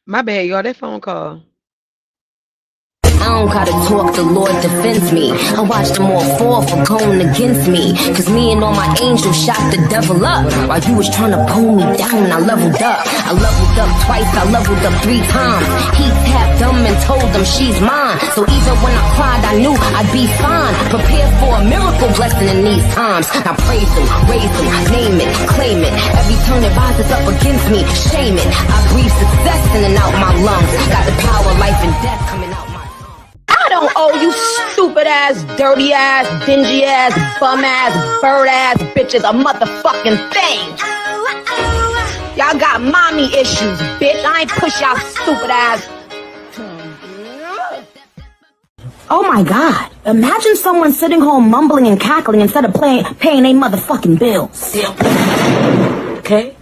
My bad, y'all. That phone call. I don't gotta talk, the Lord defends me. I watch them all fall for going against me. Cause me and all my angels shot the devil up. While you was trying to pull me down, I leveled up. I leveled up twice, I leveled up 3 times. He tapped them and told them she's mine. So even when I cried, I knew I'd be fine. Prepared for a miracle blessing in these times. I praise him, raise him, name it, claim it. Every tongue that rises up against me, shame it. I breathe success in and out my lungs. Got the power, life and death coming out my I don't owe you stupid ass, dirty ass, dingy ass, bum ass, bird ass bitches a motherfucking thing. Y'all got mommy issues, bitch. I ain't push y'all stupid ass. Oh my God. Imagine someone sitting home mumbling and cackling instead of paying their motherfucking bills. Okay?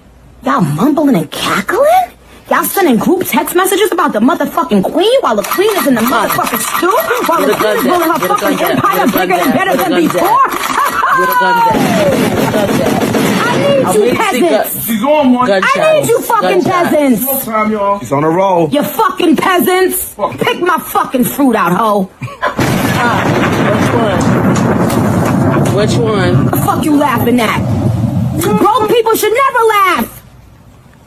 Y'all mumbling and cackling? Y'all sending group text messages about the motherfucking queen while the queen is in the motherfucking stew? While the queen is building her fucking empire bigger and better than before? I need you peasants! She's on one. I need you fucking peasants! One time, y'all. She's on a roll. You fucking peasants! Pick my fucking fruit out, ho! Which one? The fuck you laughing at? Broke people should never laugh!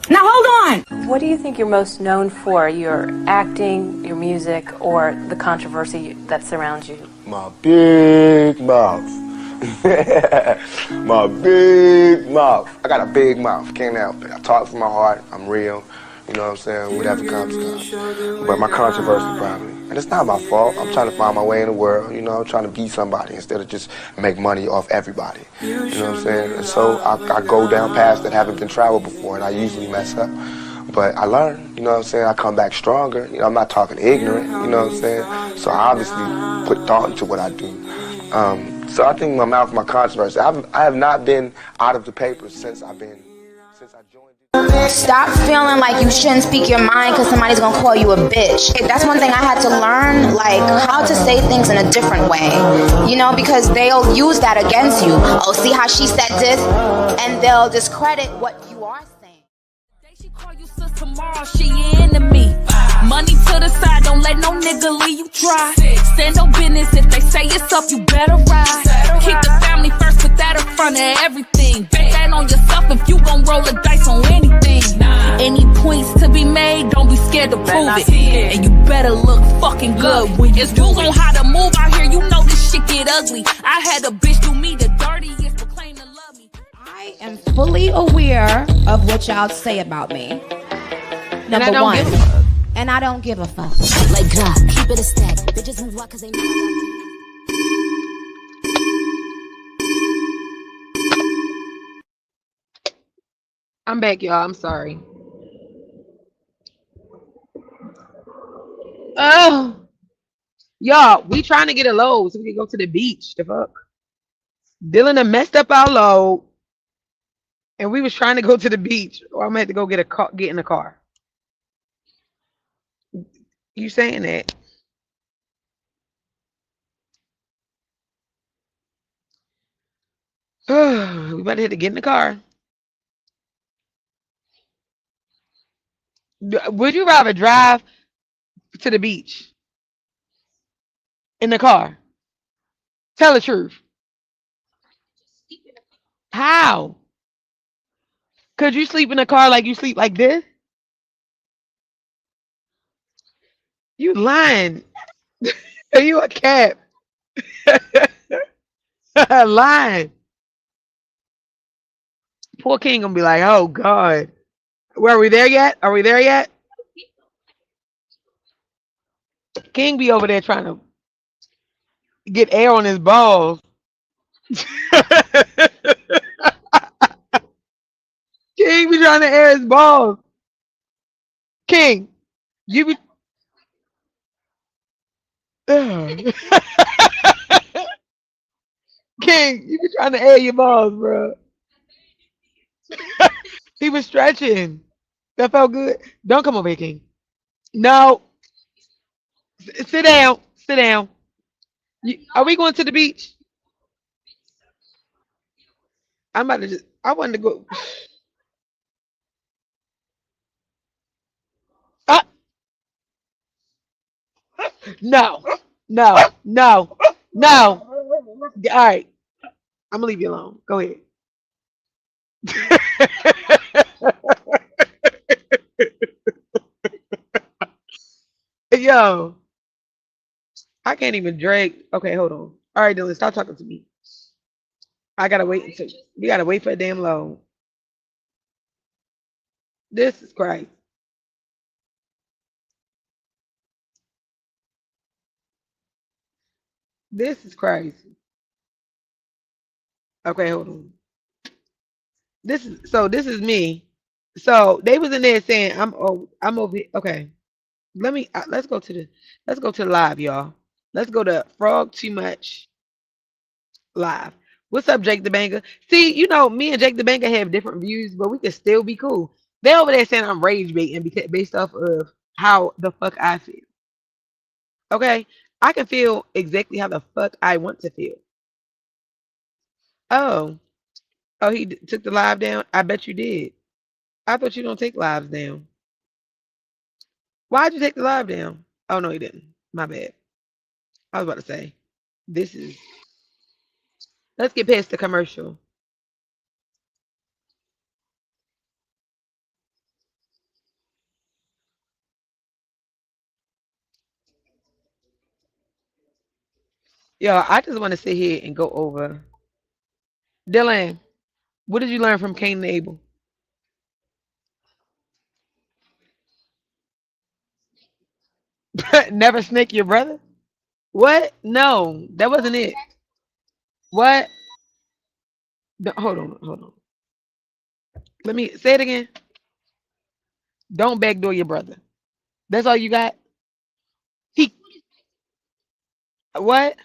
Now hold on! What do you think you're most known for? Your acting, your music, or the controversy that surrounds you? My big mouth. My big mouth. I got a big mouth. Can't help it. I talk from my heart. I'm real. You know what I'm saying? Whatever comes, comes. But my controversy probably. And it's not my fault. I'm trying to find my way in the world. You know, I'm trying to be somebody instead of just make money off everybody. You know what I'm saying? And so I go down paths that haven't been traveled before, and I usually mess up. But I learn, you know what I'm saying? I come back stronger. You know, I'm not talking ignorant, you know what I'm saying? So I obviously put thought into what I do. So I think my mouth, my controversy. I have not been out of the papers since I joined. Stop feeling like you shouldn't speak your mind because somebody's gonna call you a bitch. That's one thing I had to learn, like how to say things in a different way. You know, because they'll use that against you. Oh, see how she said this? And they'll discredit what you are saying. She call you sis tomorrow, she your enemy. Money to the side, don't let no nigga leave you dry. Stand on business, if they say it's up, you better ride. Keep the family first, put that in front of everything. Bet that on yourself if you gon' roll the dice on anything. Any points to be made, don't be scared to prove it. And you better look fucking good when it's rules on how to move out here. You know this shit get ugly. I had a bitch do me the dirtiest, proclaim to love me. I am fully aware of what y'all say about me. Number one. And I don't give a fuck. Like God, keep it a stack. Bitches move out cause they know I I'm back, y'all. I'm sorry. Oh, y'all, we trying to get a load so we can go to the beach. The fuck? Dylan done messed up our load, and we was trying to go to the beach. Or I'm gonna have to go get in the car. You saying that? We about to have to get in the car. Would you rather drive to the beach in the car? Tell the truth. How? Could you sleep in the car like you sleep like this? You lying. Are you a cat? Lying. Poor King gonna be like, oh God. Where are we there yet? Are we there yet? King be over there trying to get air on his balls. King be trying to air his balls. King, you be Ugh. King, you be trying to air your balls, bro. He was stretching. That felt good. Don't come over here, King. No. Sit down. Sit down. Are we going to the beach? I'm about to just. I wanted to go. Ah, No, no, no, no. All right, I'm gonna leave you alone. Go ahead. Yo, I can't even drag. Okay, hold on. All right, Dylan, stop talking to me. I gotta wait until we gotta wait for a damn load. This is Christ. This is crazy. Okay, hold on. This is me. So they was in there saying I'm over here. Okay. Let's go to the live, y'all. Let's go to Frog Too Much live. What's up, Jake the Banger? See, me and Jake the Banger have different views, but we can still be cool. They over there saying I'm rage baiting because based off of how the fuck I feel. Okay? I can feel exactly how the fuck I want to feel. Oh. Oh, took the live down? I bet you did. I thought you don't take lives down. Why'd you take the live down? Oh no, you didn't. My bad. I was about to say. This is let's get past the commercial. Yo, I just want to sit here and go over. Dylan, what did you learn from Cain and Abel? Never snake your brother? What? No, that wasn't it. What? Hold on, hold on. Let me say it again. Don't backdoor your brother. That's all you got? He what?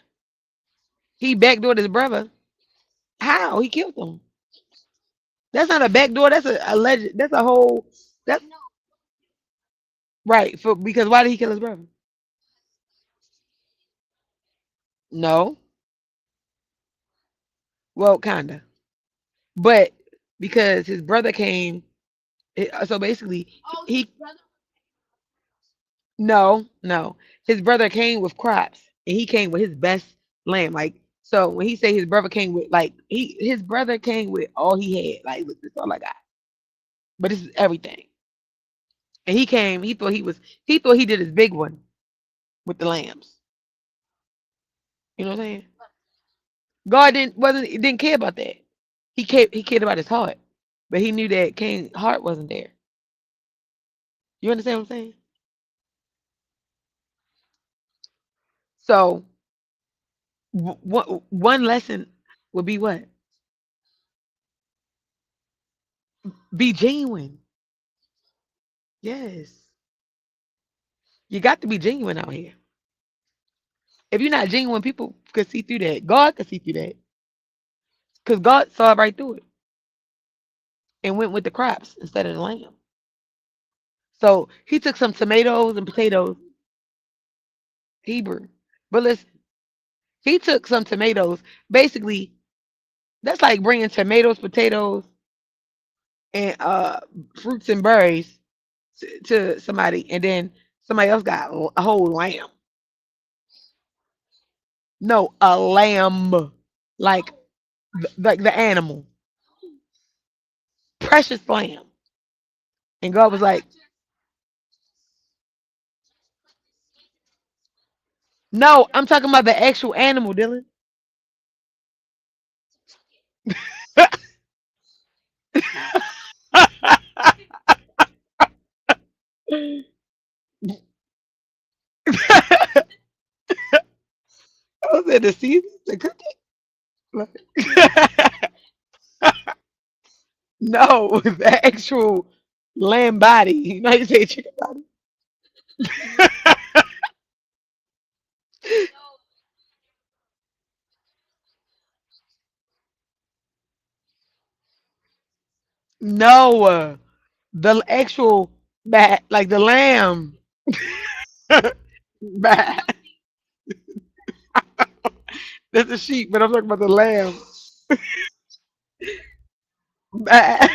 He backdoored his brother. How? He killed him. That's not a backdoor. That's a alleged. That's a whole. That's right. For because why did he kill his brother? No. Well, kinda. But because his brother came, so basically he no no his brother came with crops and he came with his best lamb. Like so when he say his brother came with like his brother came with all he had. Like look, this is all I got. But this is everything. And he came. He thought he did his big one with the lambs. You know what I'm saying? God didn't care about that. He cared about his heart, but he knew that Cain's heart wasn't there. You understand what I'm saying? So one lesson would be what? Be genuine. Yes, you got to be genuine out here. If you're not genuine, people could see through that. God could see through that because God saw right through it and went with the crops instead of the lamb. So he took some tomatoes and potatoes, Hebrew. But listen, he took some tomatoes. Basically, that's like bringing tomatoes, potatoes, and fruits and berries to somebody, and then somebody else got a whole lamb. No, a lamb, like like the animal, precious lamb. And God was like, "No, I'm talking about the actual animal, Dylan." I was at the season to cook it. No, the actual lamb body. You know how you say chicken body? No, the actual bat, like the lamb. Bat. That's a sheep, but I'm talking about the lamb. Bat.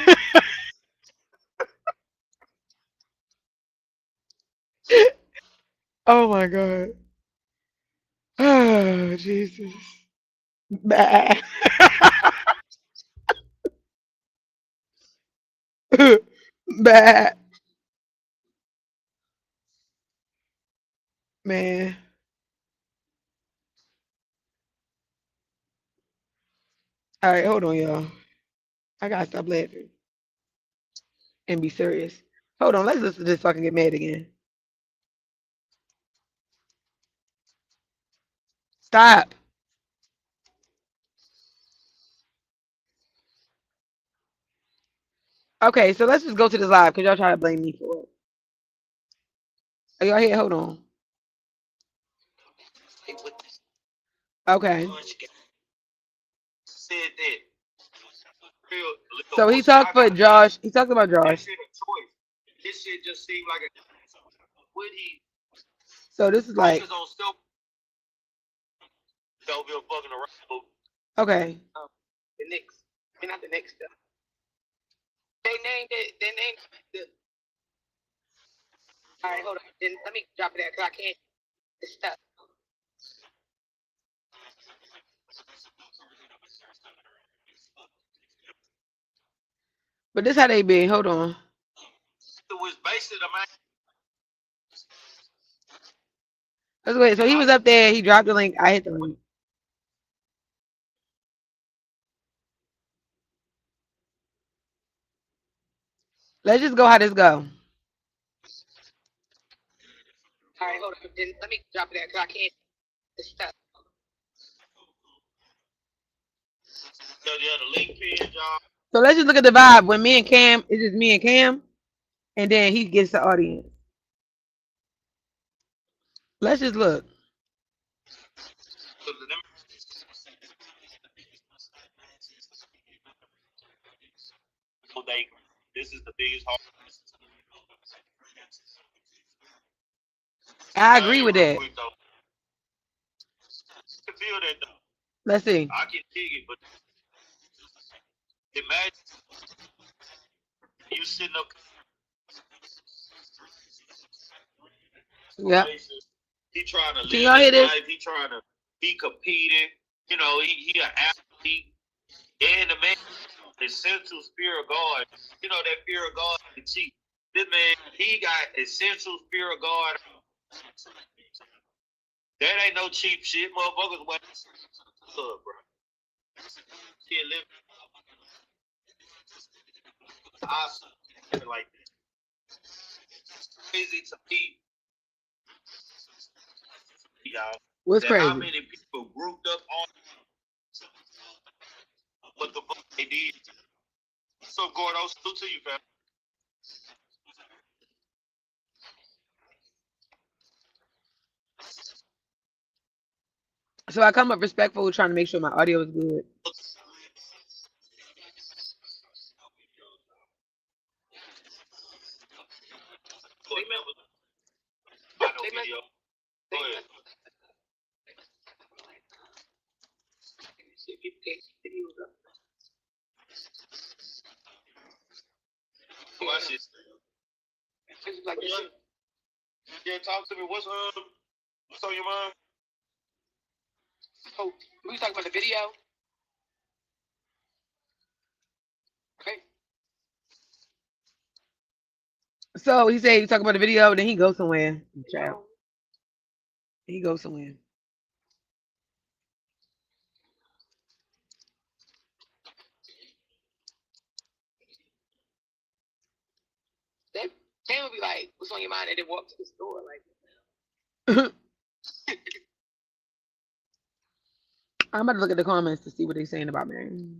Oh my god. Oh, Jesus. Bah. Bah. Man. All right, hold on, y'all. I gotta stop laughing and be serious. Hold on, let's listen to this so I can get mad again. Stop. Okay, so let's just go to this live because y'all try to blame me for it. Are y'all here? Hold on. Okay. So he talked for Josh. He talked about Josh. So this is like okay. But this how they be. Hold on. Let's wait. So he was up there. He dropped the link. I hit the link. Let's just go how this go. So let's just look at the vibe. When me and Cam, it's just me and Cam, and then he gets the audience. Let's just look. I agree with that. Let's see. Yeah. Can y'all hear this? What's crazy? So I come up respectful, trying to make sure my audio is good. So he said he talk about the video, then he goes somewhere. Child. He goes somewhere. I'm about to look at the comments to see what they're saying about me.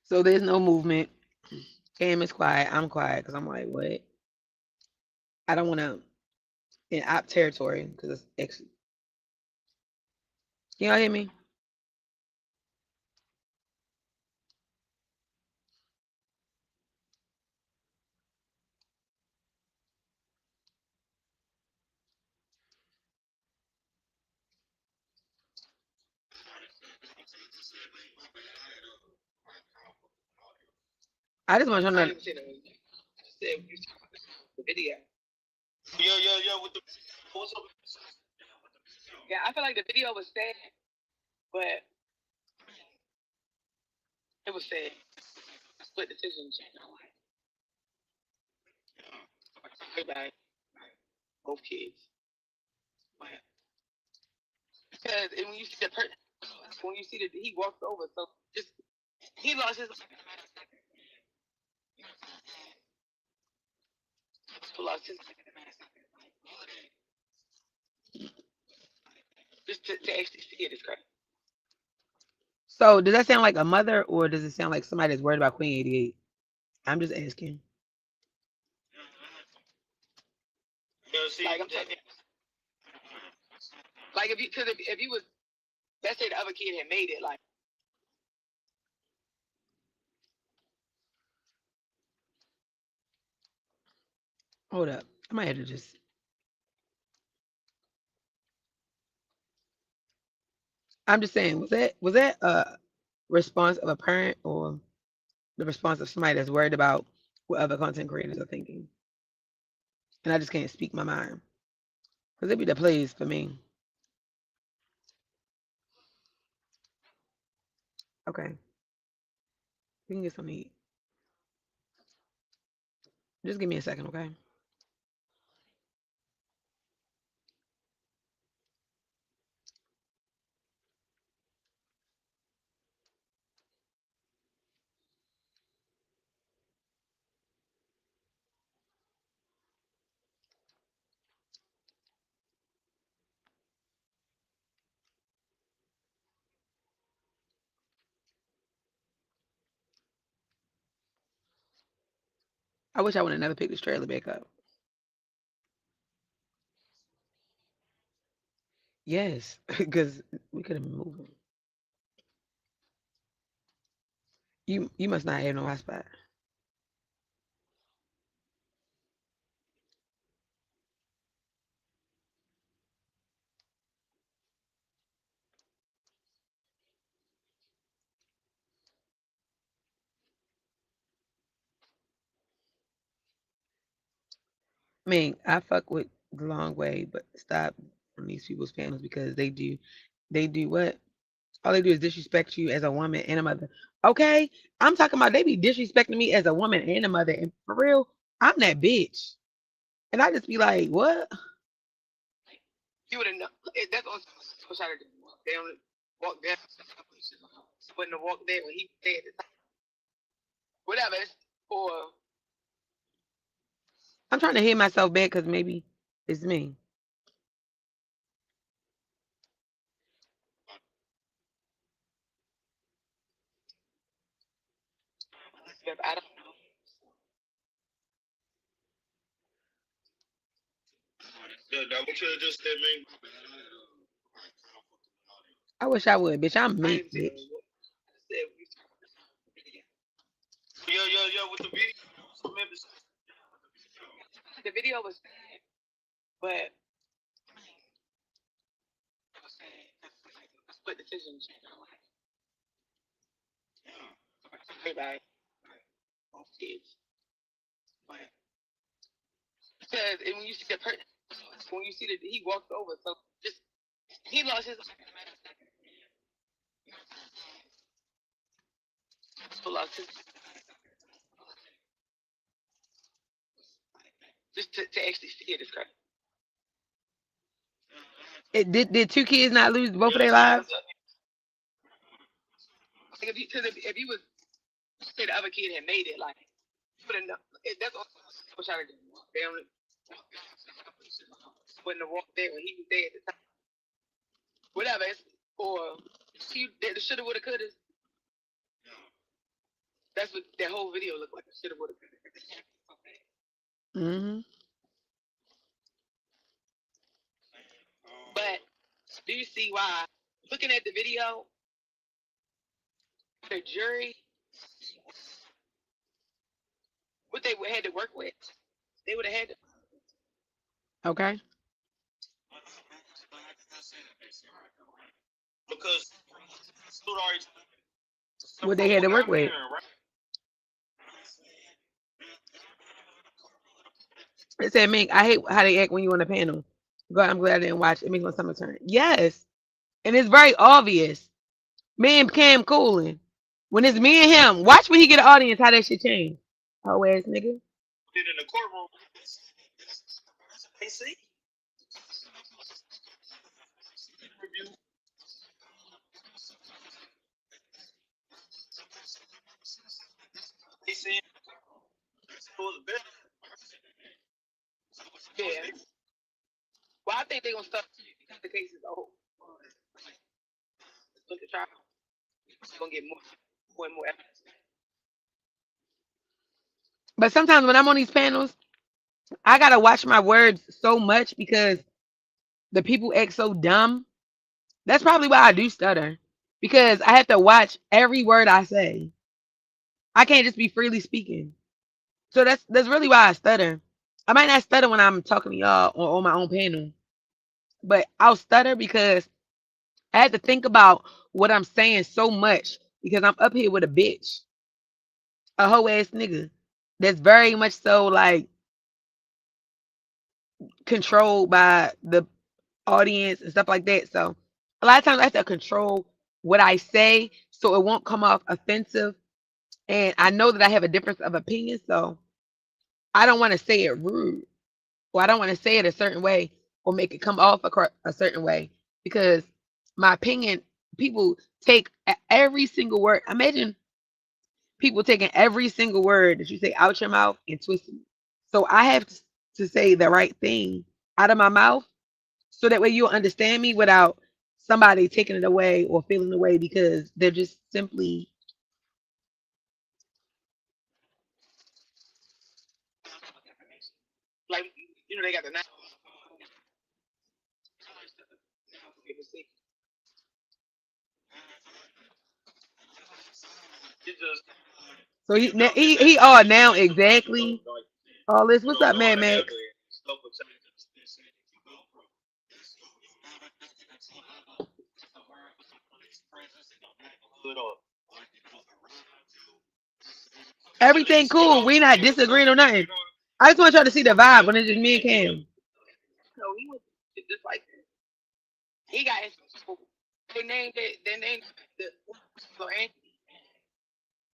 So there's no movement. Cam is quiet. I'm quiet because I'm like, what? I don't want to in op territory because it's extra. Can y'all hear me? I just want to know. The video. With the what's up? Yeah, I feel like the video was sad, but it was sad. Split decisions. Everybody, both kids. Because when you see the person, when you see that he walked over, so just he lost his. Lost his. Just to actually see it is crazy. So does that sound like a mother, or does it sound like somebody that's worried about Queen 88? I'm just asking. Like I'm telling you, like if you was, let's say the other kid had made it, like. Hold up, I might have to just. I'm just saying, was that a response of a parent or the response of somebody that's worried about what other content creators are thinking? And I just can't speak my mind because it be the plays for me. Okay, we can get some heat. Just give me a second, okay? I wish I would have never picked this trailer back up. Yes, because we could have been moving. You must not have no hotspot. I mean, I fuck with the long way, but stop on these people's families because they do what? All they do is disrespect you as a woman and a mother. Okay, I'm talking about they be disrespecting me as a woman and a mother, and for real, I'm that bitch, and I just be like, what? You would have known. That's what I was trying to do. Walk down. Wouldn't have walked there when he said it. Whatever. Or I'm trying to hear myself back because maybe it's me. I don't know. That what you just said, man. I wish I would, bitch. I'm me, bitch. Yo, with the video. The video was sad, but split decisions. Everybody, both kids. Because when you see the person, when you see that he walked over, so just he lost his. Lost his. Just to actually see it is crazy. It did two kids not lose both of their lives? Like if you was say the other kid had made it, like would have known. That's what I was trying to do. Wouldn't have walked there when he was there at the time. Whatever. Or see the shoulda, woulda, coulda. That's what that whole video looked like. Shoulda, woulda, coulda. Mm-hmm. But do you see why? Looking at the video, the jury, what they had to work with, they would have had to. Okay. Because what they had to work with. It said, Mink, I hate how they act when you on the panel. God, I'm glad I didn't watch. It makes my stomach turn. Yes. And it's very obvious. Me and Cam cooling. When it's me and him, watch when he get an audience how that shit change. Oh ass nigga. Yeah. Well, I think they're gonna start the cases over. Look at trial. It's gonna get more and more evidence. But sometimes when I'm on these panels, I gotta watch my words so much because the people act so dumb. That's probably why I do stutter. Because I have to watch every word I say. I can't just be freely speaking. So that's really why I stutter. I might not stutter when I'm talking to y'all on my own panel, but I'll stutter because I had to think about what I'm saying so much because I'm up here with a bitch, a hoe ass nigga that's very much so like controlled by the audience and stuff like that. So a lot of times I have to control what I say so it won't come off offensive. And I know that I have a difference of opinion, so I don't want to say it rude or I don't want to say it a certain way or make it come off a certain way because my opinion, people take every single word. Imagine people taking every single word that you say out your mouth and twisting it. So I have to say the right thing out of my mouth so that way you'll understand me without somebody taking it away or feeling away because they're just simply Like they got the knife. so he all now exactly all this. What's up, Mad Max? Everything cool. We not disagreeing or nothing. I just want y'all to see the vibe when it's just me and Cam. So he was just like he got his. They named it. They named the so Anthony,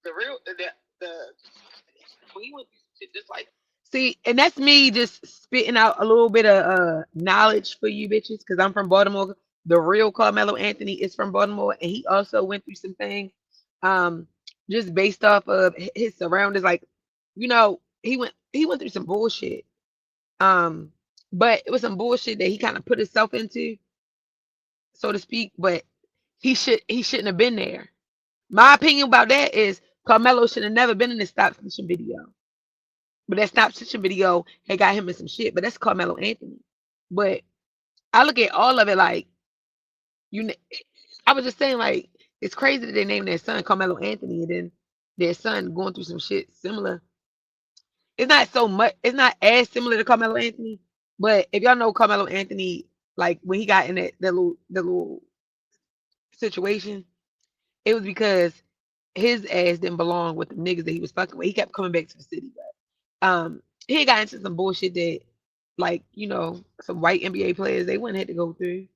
the real the. He went just like. See, and that's me just spitting out a little bit of knowledge for you bitches, because I'm from Baltimore. The real Carmelo Anthony is from Baltimore, and he also went through some things, um, just based off of his surroundings. Like, he went through some bullshit. Um, but it was some bullshit that he kind of put himself into, so to speak. But he shouldn't have been there. My opinion about that is Carmelo should have never been in this stop snitching video. But that stop snitching video had got him in some shit. But that's Carmelo Anthony. But I look at all of it like you. I was just saying like it's crazy that they named their son Carmelo Anthony and then their son going through some shit similar. It's not so much. It's not as similar to Carmelo Anthony. But if y'all know Carmelo Anthony, like when he got in that little situation, it was because his ass didn't belong with the niggas that he was fucking with. He kept coming back to the city, but he got into some bullshit that, like, some white NBA players they wouldn't have to go through.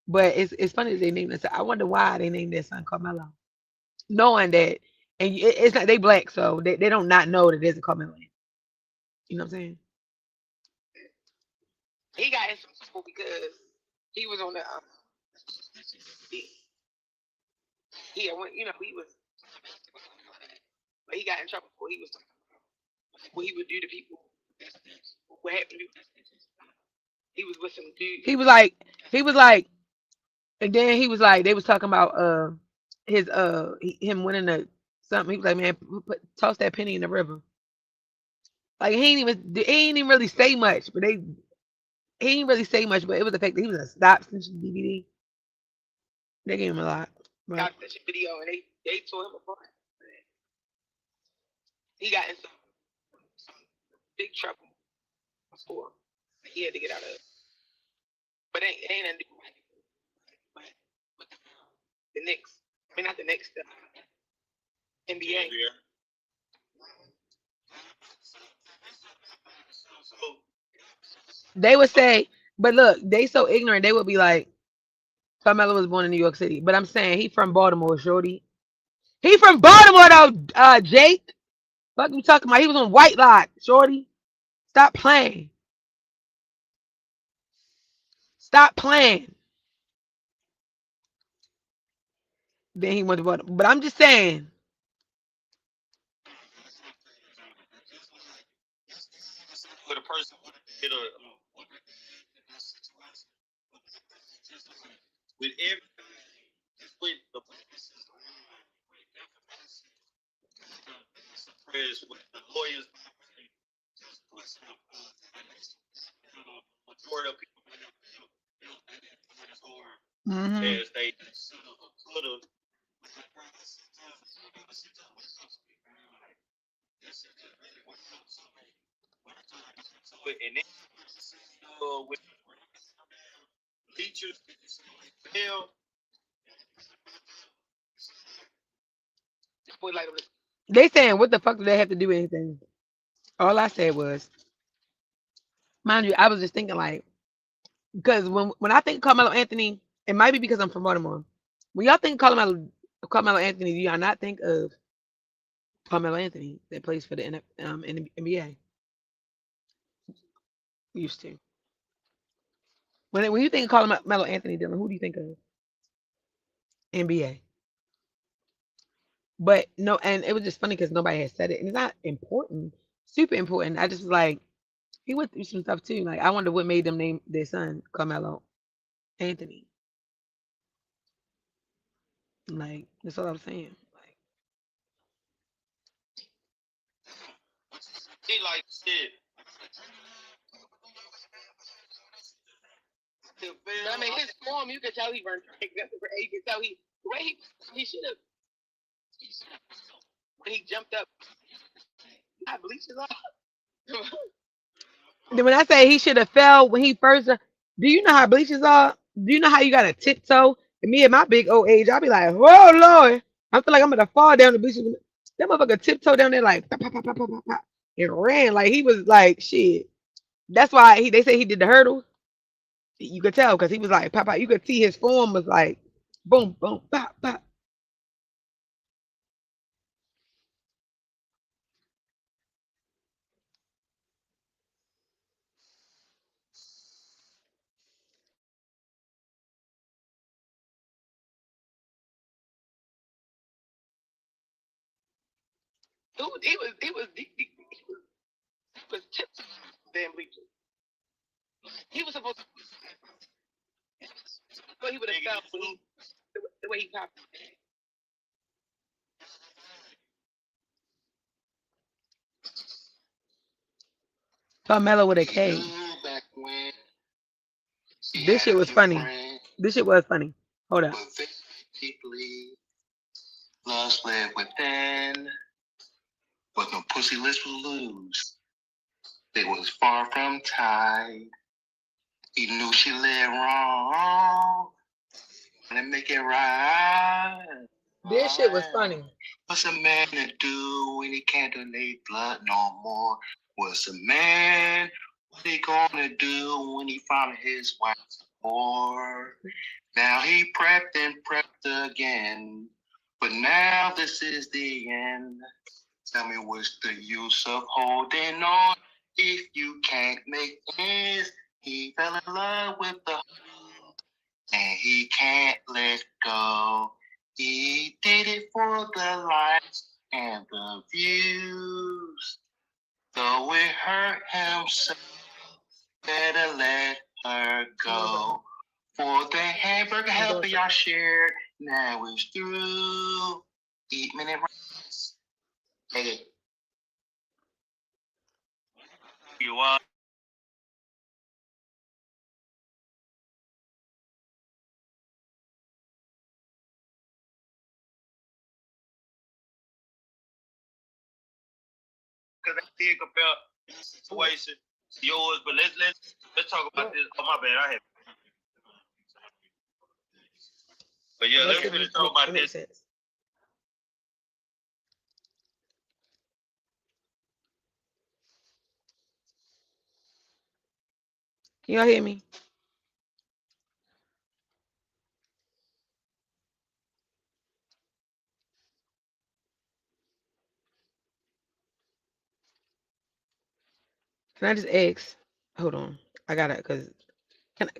But it's funny that they named it. I wonder why they named their son Carmelo, knowing that, and it's not they black, so they don't not know that there's a Carmelo. You know what I'm saying? He got in some trouble because he was on the he went he was but he got in trouble for what he would do to people. What happened to people. He was with some dude. He was like, and then he was like, they was talking about him winning something. He was like, man, toss that penny in the river. Like he ain't even really say much, but he ain't really say much, but it was the fact that he was a stop snitching DVD. They gave him a lot. Right? Stop snitching video, and they tore him apart. He got in some big trouble before he had to get out of it. But it ain't a new but the Knicks. mean, not the next step. NBA. They would say, but look, they so ignorant. They would be like, Carmelo was born in New York City, but I'm saying he from Baltimore, shorty. He from Baltimore though, Jake. Fuck you talking about? He was on White Lock, shorty. Stop playing. Stop playing. Then he went to Baltimore. But I'm just saying. With a person, with every with the press, with the lawyers, majority of people Mm-hmm. as they could have. And then with teachers, hell, like They saying, what the fuck do they have to do with anything? All I said was, mind you, I was just thinking like, because when I think of Carmelo Anthony, it might be because I'm from Baltimore. When y'all think Carmelo Anthony, do y'all not think of Carmelo Anthony that plays for the NBA? Used to. When you think of Carmelo Anthony, Dylan, who do you think of? NBA. But no, and it was just funny because nobody had said it, and it's not important, super important. I just was like, he went through some stuff too. Like I wonder what made them name their son Carmelo Anthony. Like that's what I'm saying. Like he like shit. I mean, his form, you can tell he burned. You can tell the way he should have. When he jumped up, I bleached his off. then when I say he should have fell when he first, do you know how bleachers are? Do you know how you got to tiptoe? And me at my big old age, I'll be like, oh Lord, I feel like I'm gonna fall down the bleachers. That motherfucker tiptoe down there like, pop, pop, pop, pop, pop, pop, pop, and ran like he was like shit. That's why they say he did the hurdle. You could tell because he was like, pop, pop. You could see his form was like, boom, boom, pop, pop. Dude, he was tipped damn bleachers. He was supposed to, but he would have felt the way he popped. Carmelo with a K. This shit was funny. This shit was funny. Hold up. Lost live within, but no pussy lips will lose. They was far from tied. He knew she lived wrong. And make it right. This shit was funny. What's a man to do when he can't donate blood no more? What's a man? What he gonna do when he found his wife or now he prepped and prepped again. But now this is the end. Tell me what's the use of holding on if you can't make ends? He fell in love with the and he can't let go. He did it for the likes and the views. Though it hurt him so, better let her go. For the hamburger helper y'all shared, now it's through. Eat minute rice. Hey. You are. Because I did compare situation to yours, but let's talk about this. Oh my bad, I have. But yeah, let's really talk about this. Can y'all hear me? Can I just ask? Hold on. I gotta, cause can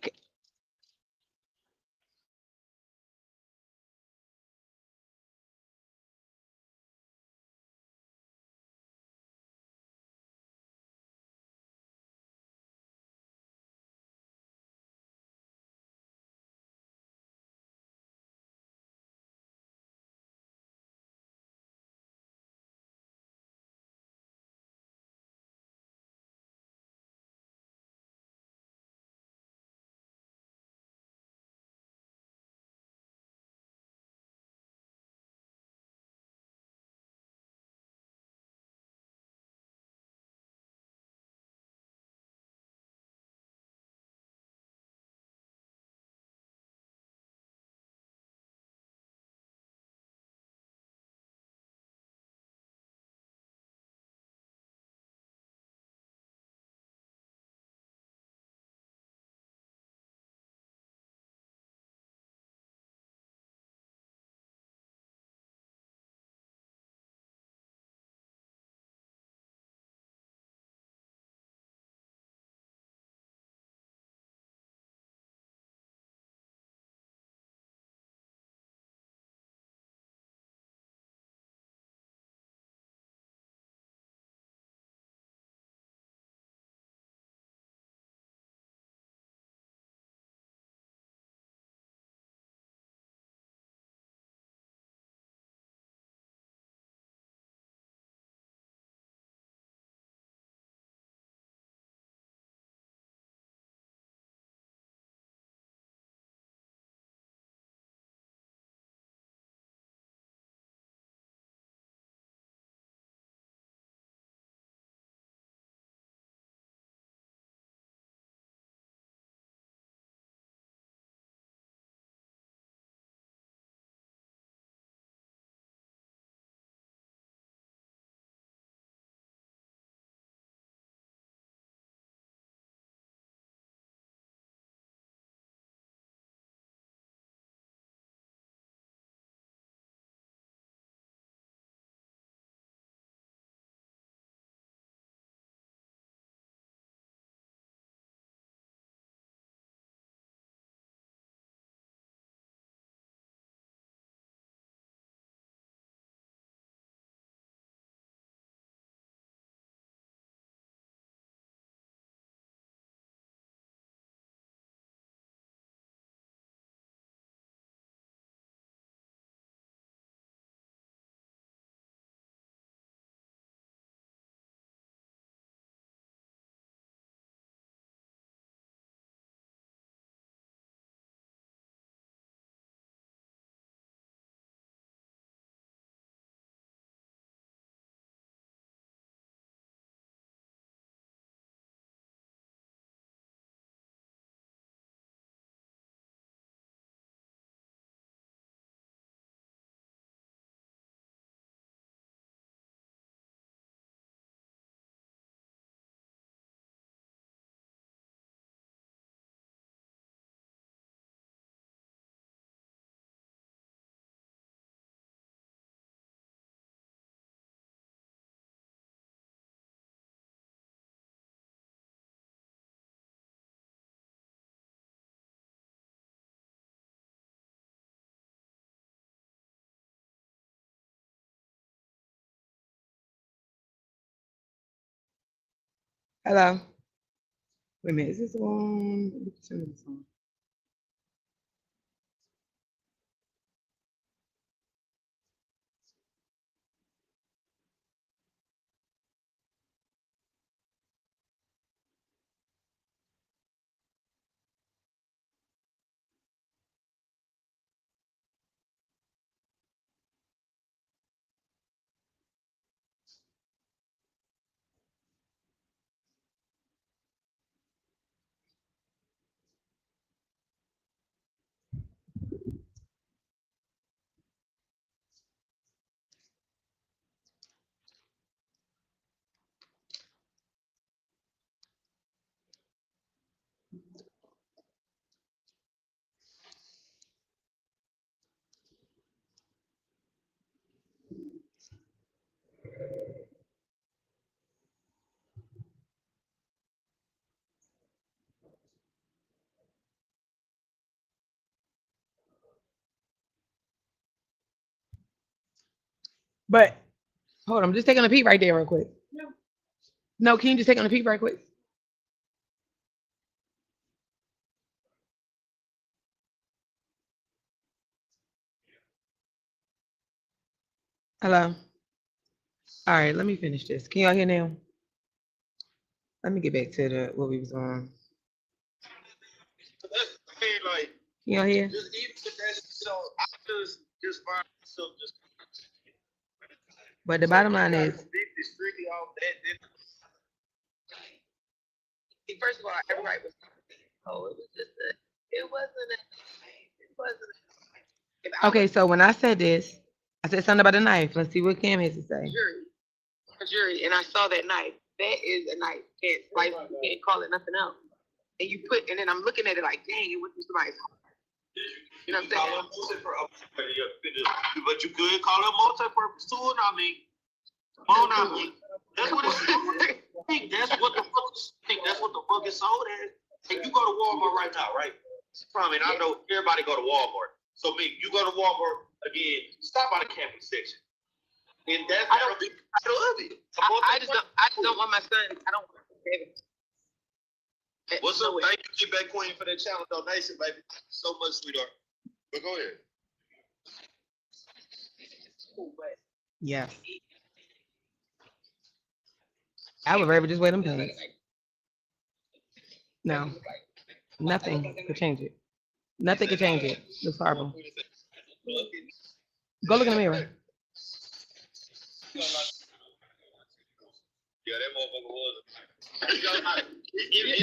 hello? Wait a minute. Is this one? Let me turn this on. But hold on, I'm just taking a peek right there real quick. No, can you just take on a peek right quick? Hello. All right, let me finish this. Can y'all hear now? Let me get back to the what we was on. Like, Can y'all hear? just even if that's so, I just find myself just. But the bottom line is, Strictly off that. First of all, everybody was. Oh, it was just a. It wasn't a. It wasn't. If I okay, so when I said this, I said something about a knife. Let's see what Cam has to say. jury, and I saw that knife. That is a knife. It's like you can't call it nothing else. And you put, and then I'm looking at it like, dang, it went through somebody's heart. You know what I'm saying? But you could call it multi-purpose tool. I mean, I mean, that's what it's. I think that's what the fuck. That's what the fuck is sold as. And you go to Walmart right now, right? I mean, I know everybody go to Walmart. So me, you go to Walmart again. Stop by the camping section. And that's I don't think I love it. I just don't want my son. I don't want him. What's up? Thank you, Get Back Queen, for that channel donation, baby. So much, sweetheart. But go ahead. Yes. I would rather just wear them pants. No. Nothing could change it. Nothing could change it. It's horrible. Go look in the mirror. Yeah, that motherfucker was.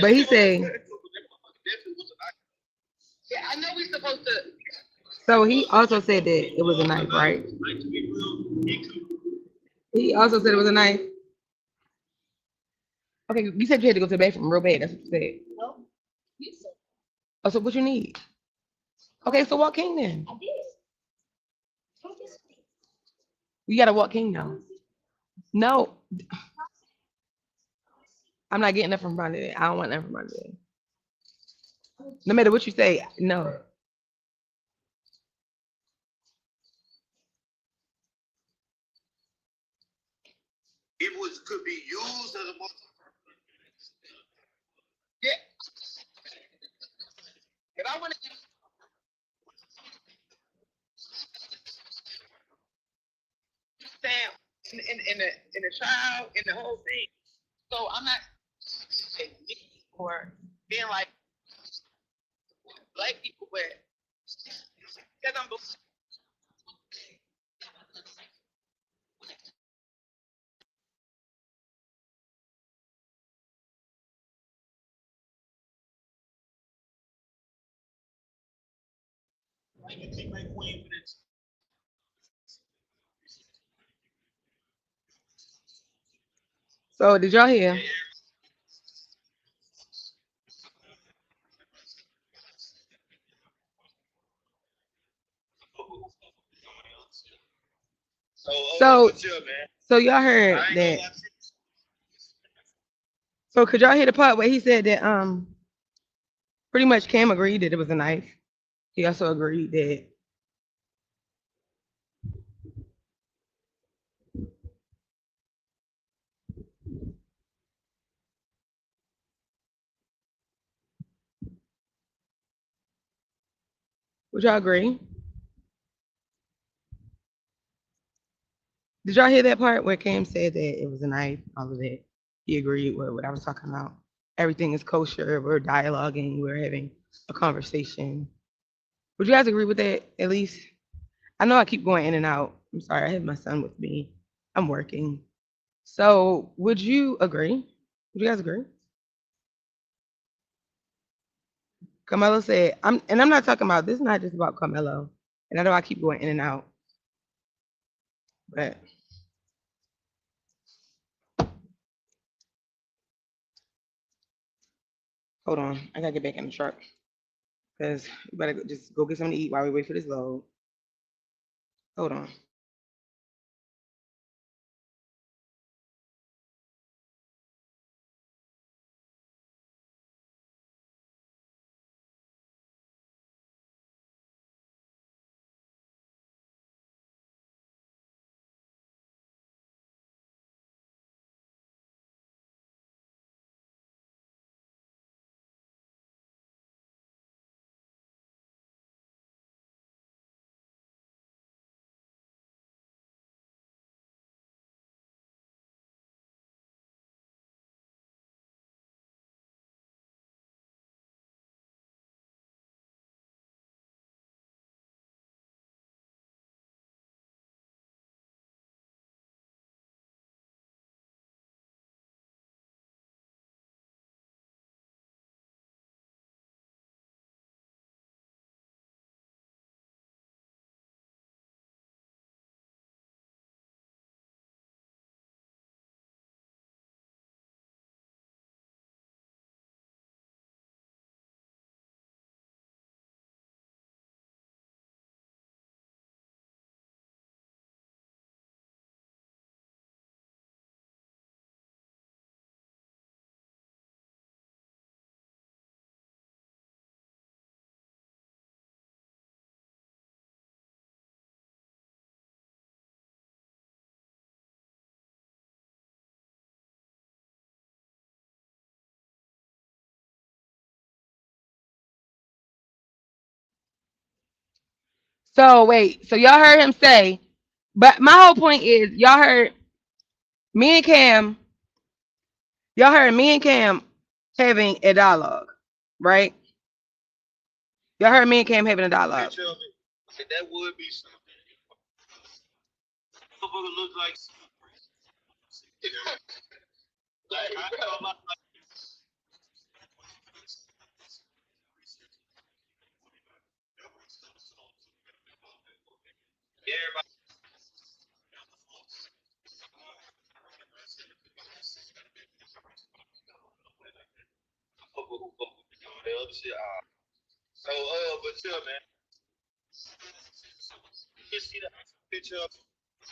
But he said. Yeah, I know we're supposed to. So he also said that it was a knife, right? He also said it was a knife. Okay, you said you had to go to the bathroom real bad. That's what you said. No, you said. Oh, so what you need? Okay, so walk King then. I did. You gotta walk King now. No, I'm not getting that from Monday. I don't want that from Monday. No matter what you say, no. It was could be used as a. Yeah. If I want to. Sam, in the trial, in the whole thing. So I'm not or being like black people, but because I'm. So did y'all hear? So so y'all heard that. So could y'all hear the part where he said that pretty much Cam agreed that it was a knife. He also agreed that would y'all agree? Did y'all hear that part where Cam said that it was a knife, all of that? He agreed with what I was talking about. Everything is kosher, we're dialoguing, we're having a conversation. Would you guys agree with that at least? I know I keep going in and out. I'm sorry, I have my son with me. I'm working. So would you agree? Would you guys agree? Carmelo said, I'm not talking about this is not just about Carmelo. And I know I keep going in and out. But hold on. I gotta get back in the truck. Because we better just go get something to eat while we wait for this load. Hold on. So wait, so y'all heard him say, but my whole point is y'all heard me and Cam, y'all heard me and Cam having a dialogue, right? Y'all heard me and Cam having a dialogue. Picture of it. Like, that would be something. Motherfucker look like like I know my like everybody who fuck with all the other shit. So but chill, man. You see the picture of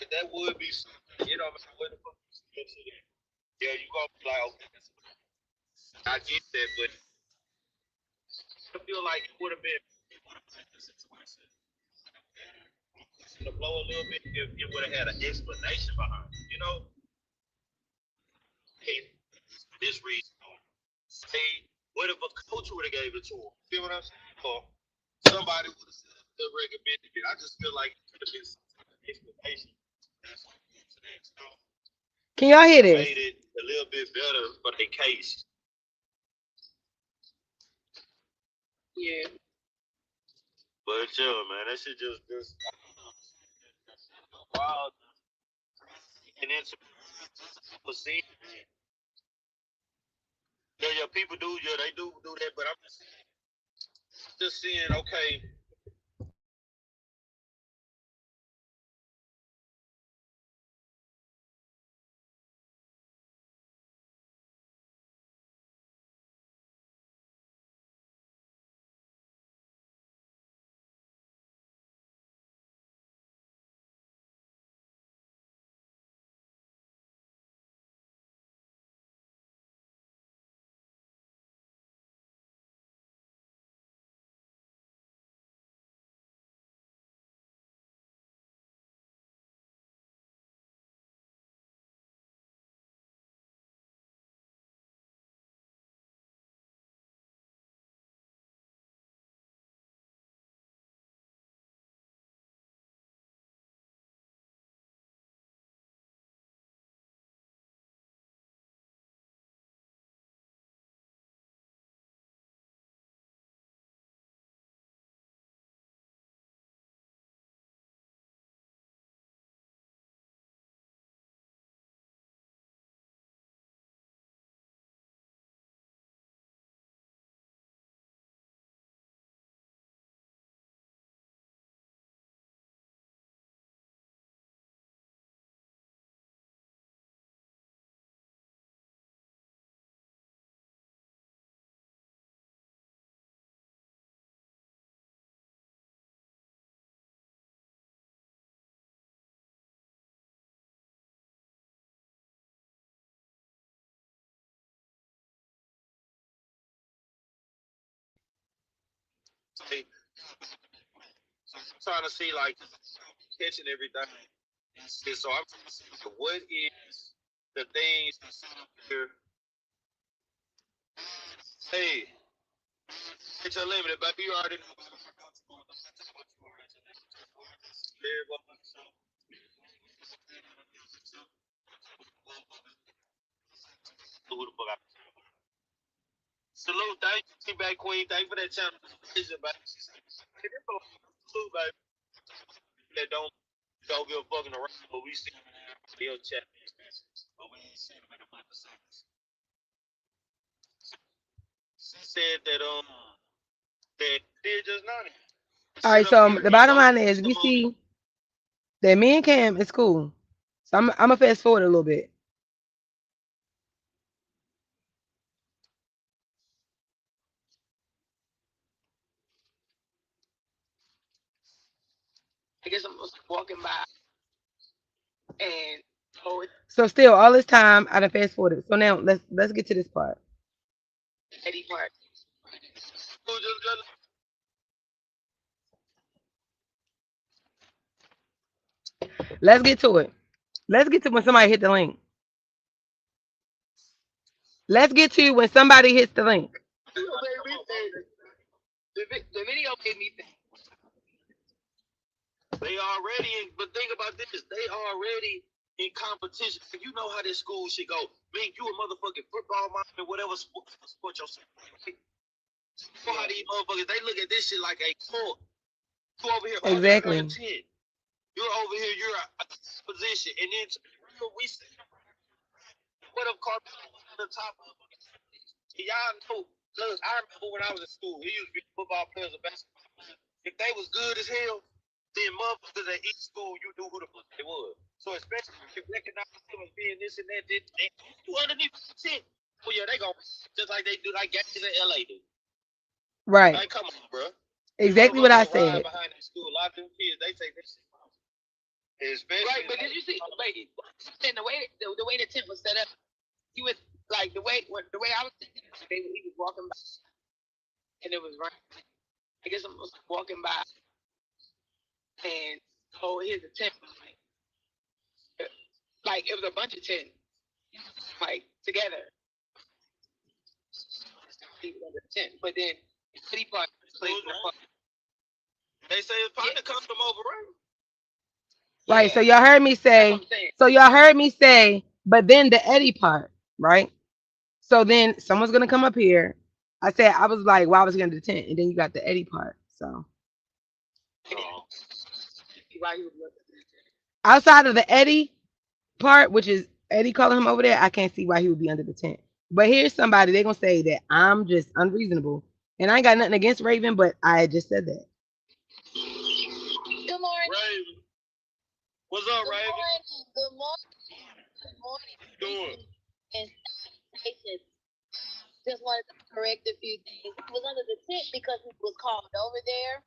it, that would be something. You know what the fuck you see that. Yeah, you gonna be like, okay, I get that, but I feel like it would have been to blow a little bit if it would have had an explanation behind it. You know, hey, this reason. Say, what if a coach would have gave it to him? See what I'm saying? Or somebody would have recommended it. I just feel like it could have been some type of explanation. Can y'all hear this? Made it a little bit better for the case. Yeah. But chill, man. That shit just wild. And then some scene. Yeah, people do, yeah, they do that, but I'm just seeing, okay. Hey, I'm trying to see, like, catching everything. So I'm trying to see, what is the things here? Hey, it's unlimited, baby. You already know. Salute, thank you, back queen. Thank you for that channel. Salute, baby. That don't give a fucking around, but we see your chat. Said that that did just not. All right, so the bottom line is we see that me and Cam is cool. So I'm gonna fast forward a little bit. I guess I'm walking by and So still all this time I done fast forwarded. So now let's get to this part. Eddie Park. Let's get to it. Let's get to when somebody hit the link. Let's get to when somebody hits the link. The video made me think. They already in, but think about this. They already in competition. You know how this school should go. Man, you a motherfucking football mom and whatever sport your son. You know how these motherfuckers, they look at this shit like a sport. You over here, Exactly. You're over here, you're a position. And then we what up, Carl, the top of y'all know. Look, I remember when I was in school, we used to be football players or basketball players. If they was good as hell, then motherfuckers at each school, you knew who the fuck they was. So especially if you recognize them as being this and that, they you underneath the shit. Well, yeah, they gon' just like they do, like games in LA do. Right. Like, come on, bro. Exactly what I said. Behind that school, a lot of them kids, they take this shit. Especially right, but did you see? Wait, the way the tent was set up, he was like the way I was thinking. He was walking by, and it was right. I guess I was walking by, and here's a tent. Like it was a bunch of tents, like together. He was under the tent, but then city park place in the park. They say it's probably custom over, right? Right. So y'all heard me say. So y'all heard me say. But then the Eddie part, right? So then someone's gonna come up here. I said I was like, "Why was he under the tent?" And then you got the Eddie part. So outside of the Eddie part, which is Eddie calling him over there, I can't see why he would be under the tent. But here's somebody they're gonna say that I'm just unreasonable, and I ain't got nothing against Raven, but I just said that. Good morning. Raven. What's up, Raven? Good morning. Good morning. Doing? And just wanted to correct a few things. He was under the tent because he was called over there.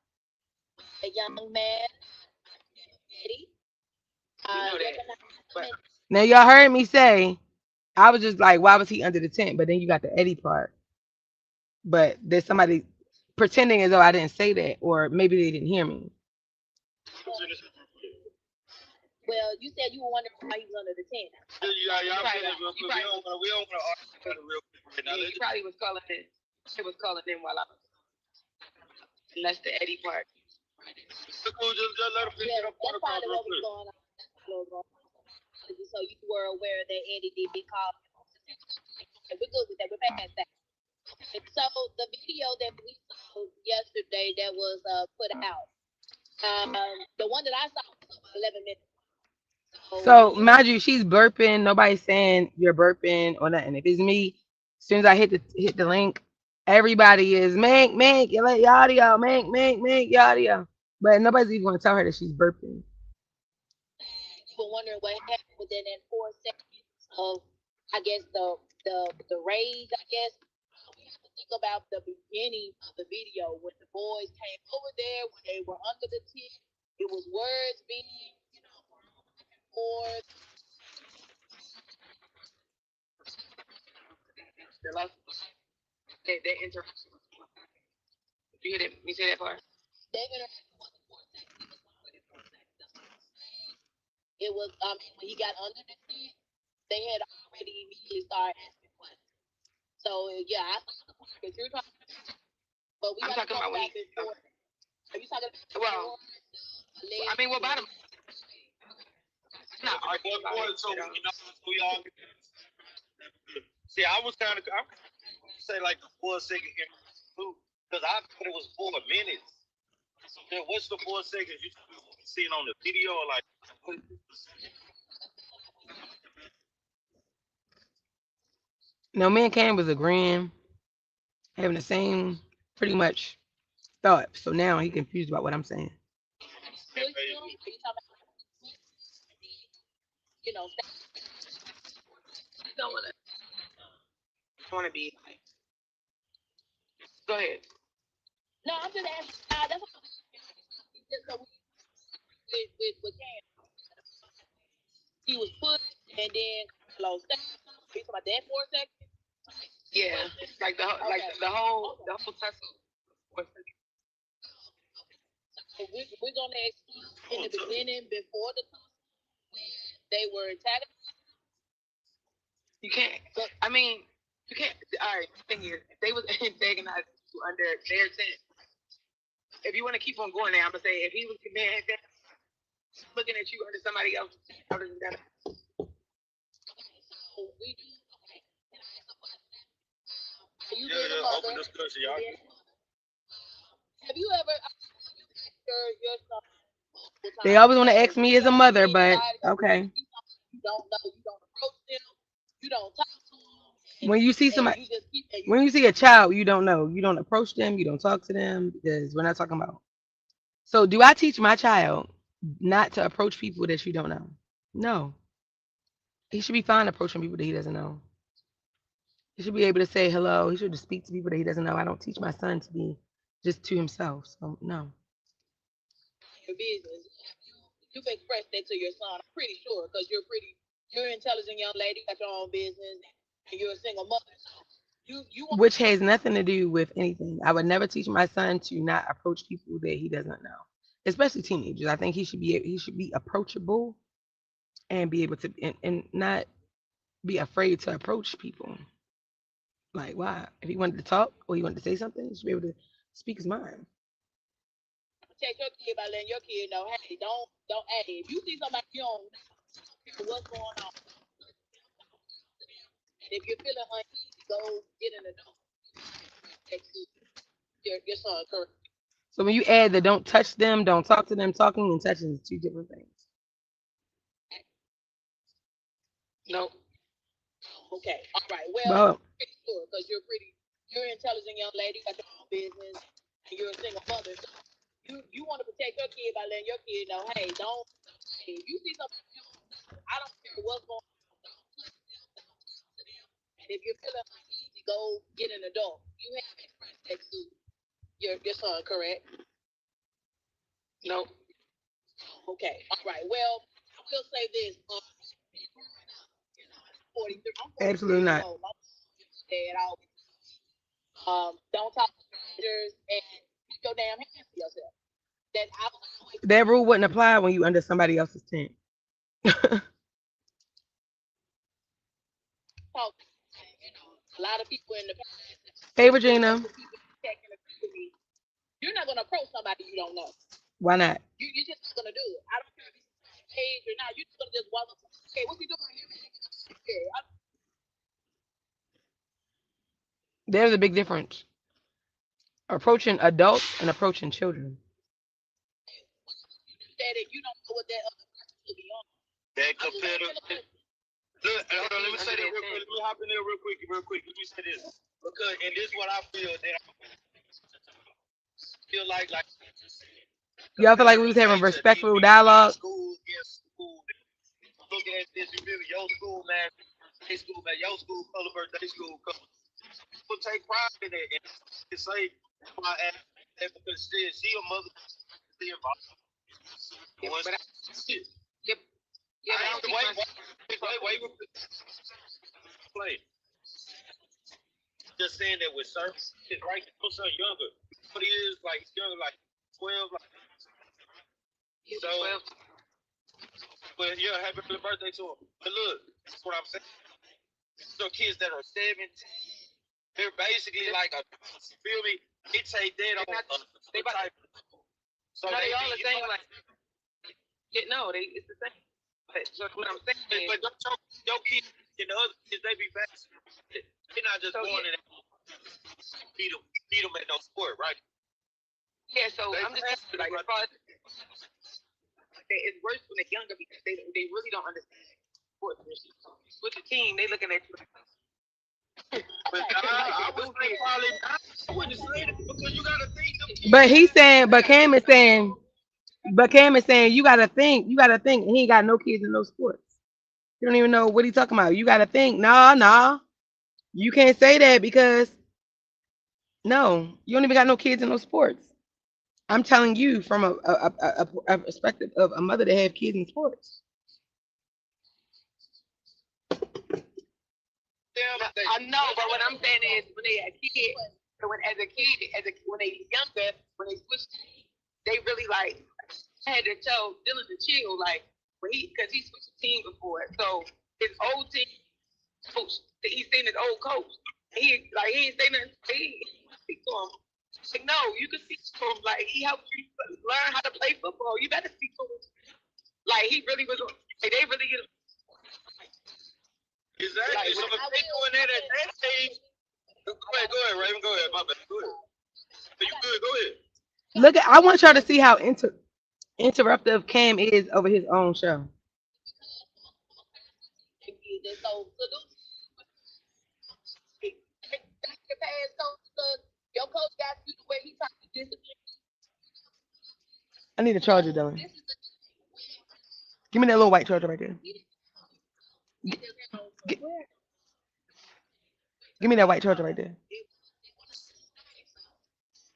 A young man, Eddie. Now y'all heard me say I was just like, why was he under the tent? But then you got the Eddie part. But there's somebody pretending as though I didn't say that, or maybe they didn't hear me. Well, you said you were wondering why he was under the tent. Yeah, we don't want to argue real quick right now. He probably was calling in. He was calling in while I was. And that's the Eddie part. Just let him finish up that's probably what was going on. So you were aware that Eddie did be called. We're good with that. We're past that. And so the video that we saw yesterday that was put out, the one that I saw was about 11 minutes. So mind you, she's burping. Nobody's saying you're burping or nothing. If it's me, as soon as I hit the link, everybody is make you let audio, make audio. But nobody's even gonna tell her that she's burping. You were wondering what happened within that 4 seconds of, I guess, the rage, I guess. We have to think about the beginning of the video when the boys came over there, when they were under the tent. It was words being, forth. They interaction. You hear that? You say that part? They interaction wasn't 4 seconds. It was, when he got under the tent, they had already immediately started asking questions. So, yeah, I saw the part that you're talking about. But we got to talk about before. Are you talking about before? I mean, well, bottom. Not arguing about it. So, we all. See, I was kind of say like the 4 second because I thought it was 4 minutes. So then what's the 4 seconds you seen on the video or like? No, me and Cam was agreeing, having the same pretty much thought. So now he confused about what I'm saying. I want to be. Go ahead. No, I'm just asking. That's what I'm with Cam. He was put and then low step. You talking about that 4 seconds? Yeah, like the whole tussle. So we're gonna explain in the beginning before the tussle when they were antagonized. You can't. I mean, you can't. All right. The thing is, if they was antagonizing you under their tent, if you want to keep on going there, I'm gonna say if he was commanding, looking at you under somebody else. Other than that. So we do. Okay. You Yeah, being a yeah, open mother. discussion, y'all. Have you ever your son multiple They times? always want to ask me as a mother, but okay. You don't know. You don't approach them. You don't talk to them. When you see And somebody, you just keep. And you, when you see a child, you don't know. You don't approach them. You don't talk to them because we're not talking about. So, do I teach my child not to approach people that you don't know? No. He should be fine approaching people that he doesn't know. He should be able to say hello. He should just speak to people that he doesn't know. I don't teach my son to be just to himself. So, no. your business. You can express that to your son. I'm pretty sure because you're an intelligent young lady, got your own business, and you're a single mother. So you want Which has nothing to do with anything. I would never teach my son to not approach people that he doesn't know, especially teenagers. I think he should be approachable and be able to and not be afraid to approach people. Like why? If he wanted to talk or he wanted to say something, he should be able to speak his mind. protect your kid by letting your kid know, hey, don't hey, if you see somebody you don't care what's going on, and if you're feeling uneasy, go get in the door. Your son, correct? So when you add the don't touch them, don't talk to them, talking and touching is two different things. No. Okay, all right. Well, But pretty sure because you're an intelligent young lady, got your own business, and you're a single mother. So you want to protect your kid by letting your kid know, hey, don't. Hey, if you see something, I don't care what's going on. And if you're feeling uneasy, go get an adult. You have expressed that to your son, correct? No. Okay, all right. Well, I will say this. 43. I'm 43 absolutely years not. old. My dad always don't talk to strangers and keep your damn hands to yourself. That I was always That rule wouldn't apply when you under somebody else's tent. talk. You know, a lot of people in the past, Hey Regina, people check and agree with me. You're not gonna approach somebody you don't know. why not? You're just not gonna do it. I don't care if it's age or not. You're just gonna just walk up. Okay, what's he doing here, man? Yeah, There's a big difference. Approaching adults and approaching children. that it, you don't know what that other person could be on. That competitive. Look, hold on, let me say that real quick. Let me hop in there real quick. Let me say this. Because, and this is what I feel that I feel like Y'all feel like we was having respectful dialogue? school against school. Looking at this, you feel me? Your school, man, your school, color birthday school. People take pride in it. And they say, my ass, because she a mother, she involved. Yeah, but yep. Yeah, wait. Play. Just saying that with certain kids, right? Those are younger. What he is like younger, like 12, like so. 12. But yeah, happy birthday to him. But look, that's what I'm saying. So kids that are 17, they're basically like a feel me. They take that on. They type. So they all the same. Like, no, it's the same. But so what I'm saying is, but don't your kids and the other kids, they be fast. They're not just going in and beat them at no sport, right? yeah. So I'm just like, as far as it's worse when they're younger because they really don't understand sports. With the team, they looking at you. But I would say probably I wouldn't say that because you gotta think. But he's saying, Cam is saying, you gotta think, and he ain't got no kids in no sports. You don't even know what he's talking about. You gotta think, nah. You can't say that because no, you don't even got no kids in no sports. I'm telling you from a perspective of a mother that have kids in sports. I know, but what I'm saying is when they a kid, so when when they younger, when they switch, they really like I had to tell Dylan to chill, like when because he switched team before, so his old team coach, he's seen his old coach, he ain't say nothing, he speak to him. Like, no, you can speak to him. Like he helped you learn how to play football. You better speak to him. Like he really was. Like they really get. Exactly. Like, so if they doing that at that age, go ahead, Raven. Go ahead. My bad. Go ahead. You good? Go ahead. Look at. I want y'all to see how interruptive Cam is over his own show. Your coach got you the way he talks to discipline. I need a charger, Dylan. Give me that little white charger right there. Gi- Give me that white charger right there.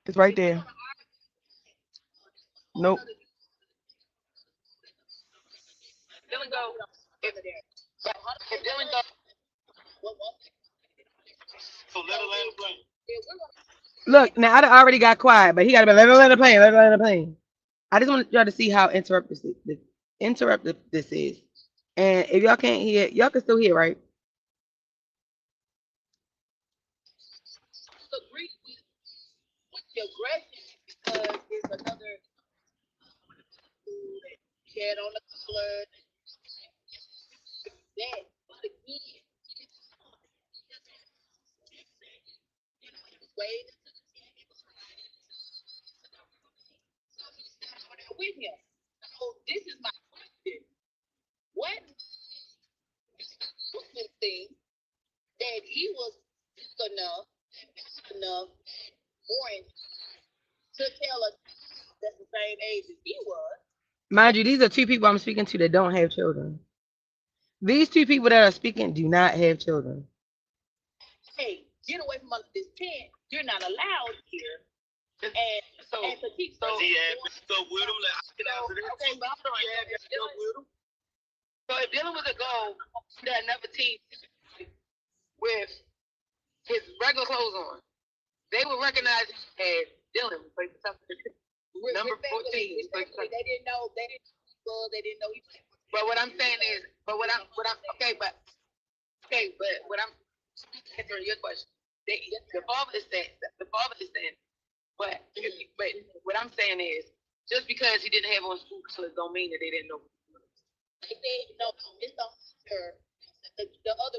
It's right there. Nope. Dylan go. If Dylan go. So let her land the plane. Look, now I done already got quiet, but he got to be let it play, let it play. I just want y'all to see how interruptive this is. And if y'all can't hear, y'all can still hear, right? Agree with the aggression because it's another shed on the color that. But again, wait with him. So this is my question. What thing that he was enough warrant to tell us that's the same age as he was. Mind you, these are two people I'm speaking to that don't have children. These two people that are speaking do not have children. Hey, get away from under this tent. You're not allowed here. And to keep So he had stuff with him. Like, I can answer that. Okay, but I'm sorry. He had stuff with him. So if Dylan was a goal, that another team with his regular clothes on, they would recognize him as Dylan. Number 14. They didn't know. They didn't know he played. But what I'm saying is, but what I'm okay, but what I'm answering your question. The father is saying, but what I'm saying is, just because he didn't have on school clothes don't mean that they didn't know. They said no, it's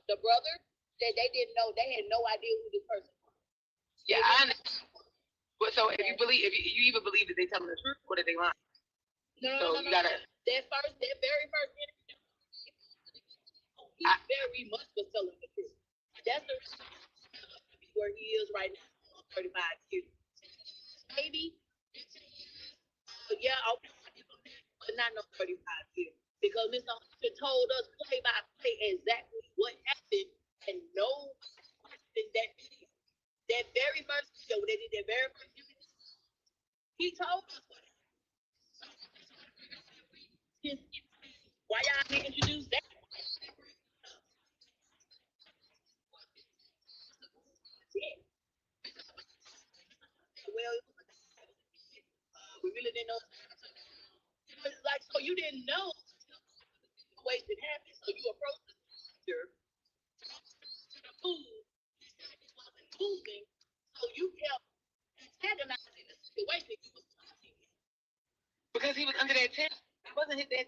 the brother said they didn't know. They had no idea who this person was. Yeah, I understand. But so if you even believe that they telling the truth or that they lying? No. You gotta. That very first interview, he very much was telling the truth. That's the reason where he is right now, 35 years. Maybe, but yeah, but not no 35 years. Because Mr. Hunter told us play by play exactly what happened and no question that very first video, when they did that very first video, he told us what happened. Why y'all didn't introduce that? Yeah. Well, we really didn't know. Like, so you didn't know the ways it happened. So you approached the teacher, moving, so you kept antagonizing the situation. Because he was under that tent. It wasn't his that.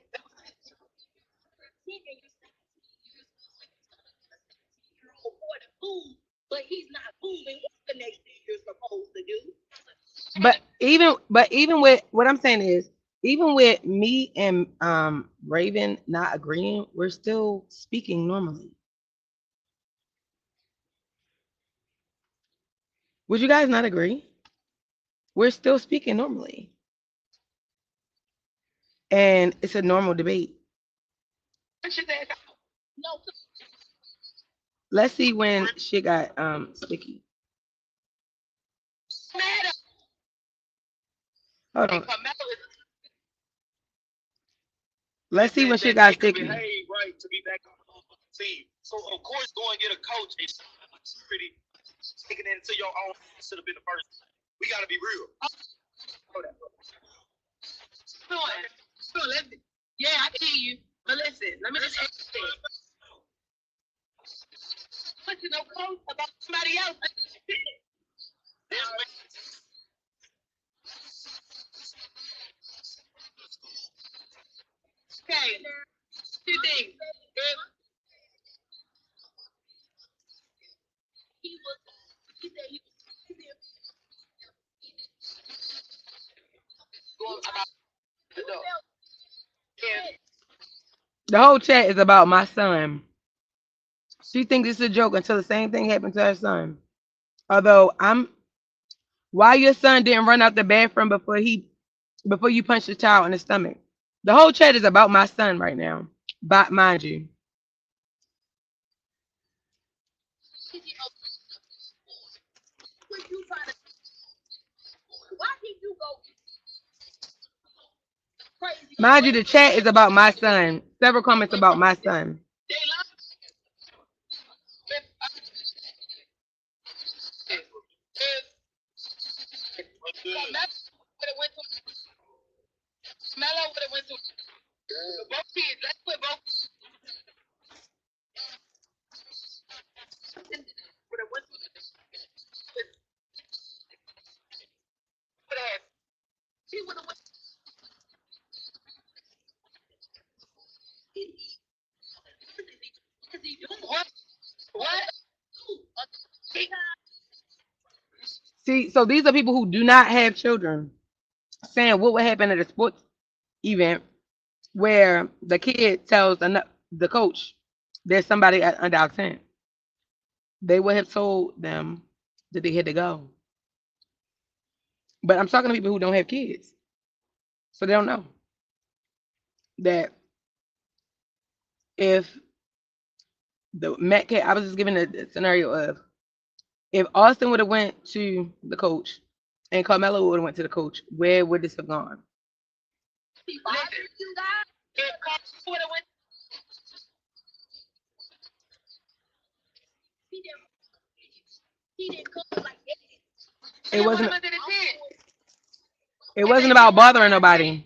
But he's not moving. What's the next thing you're supposed to do? But even with what I'm saying is, even with me and Raven not agreeing, we're still speaking normally. Would you guys not agree? We're still speaking normally. And it's a normal debate. No. Let's see when shit got sticky. Hold on. Let's see when shit got sticky. Behave right to be back on the team. So of course, go and get a coach and pretty taking it into your own should have been the first. We gotta be real. Yeah, I can hear you. But listen, let me just ask you this. What you know, coach, about somebody else? Okay. Two things. He said he was about the dog. The whole chat is about my son. She thinks it's a joke until the same thing happened to her son. Although why your son didn't run out the bathroom before you punched the child in the stomach. The whole chat is about my son right now. But mind you. Mind you, the chat is about my son. Several comments about my son. Mello would have went to both kids. Let's put both. Would have went to. He would have went. What? See, so these are people who do not have children saying what would happen at a sports event where the kid tells the coach there's somebody under our tent. They would have told them that they had to go. But I'm talking to people who don't have kids. So they don't know that if the Met Cat, I was just giving a scenario of if Austin would have went to the coach and Carmelo would have went to the coach, where would this have gone? It wasn't. It wasn't about bothering nobody.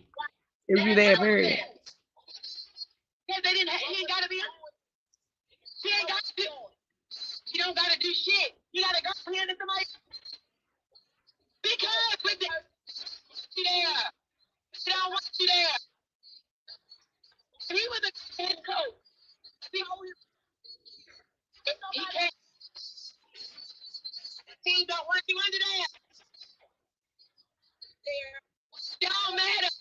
It was you there, period. Yeah, they didn't. He ain't gotta be. He ain't got to do. He don't gotta do shit. You gotta go hand to somebody. Because with the you there. They don't want you there. He was a head coach. He can't. He don't want you under there. It don't matter.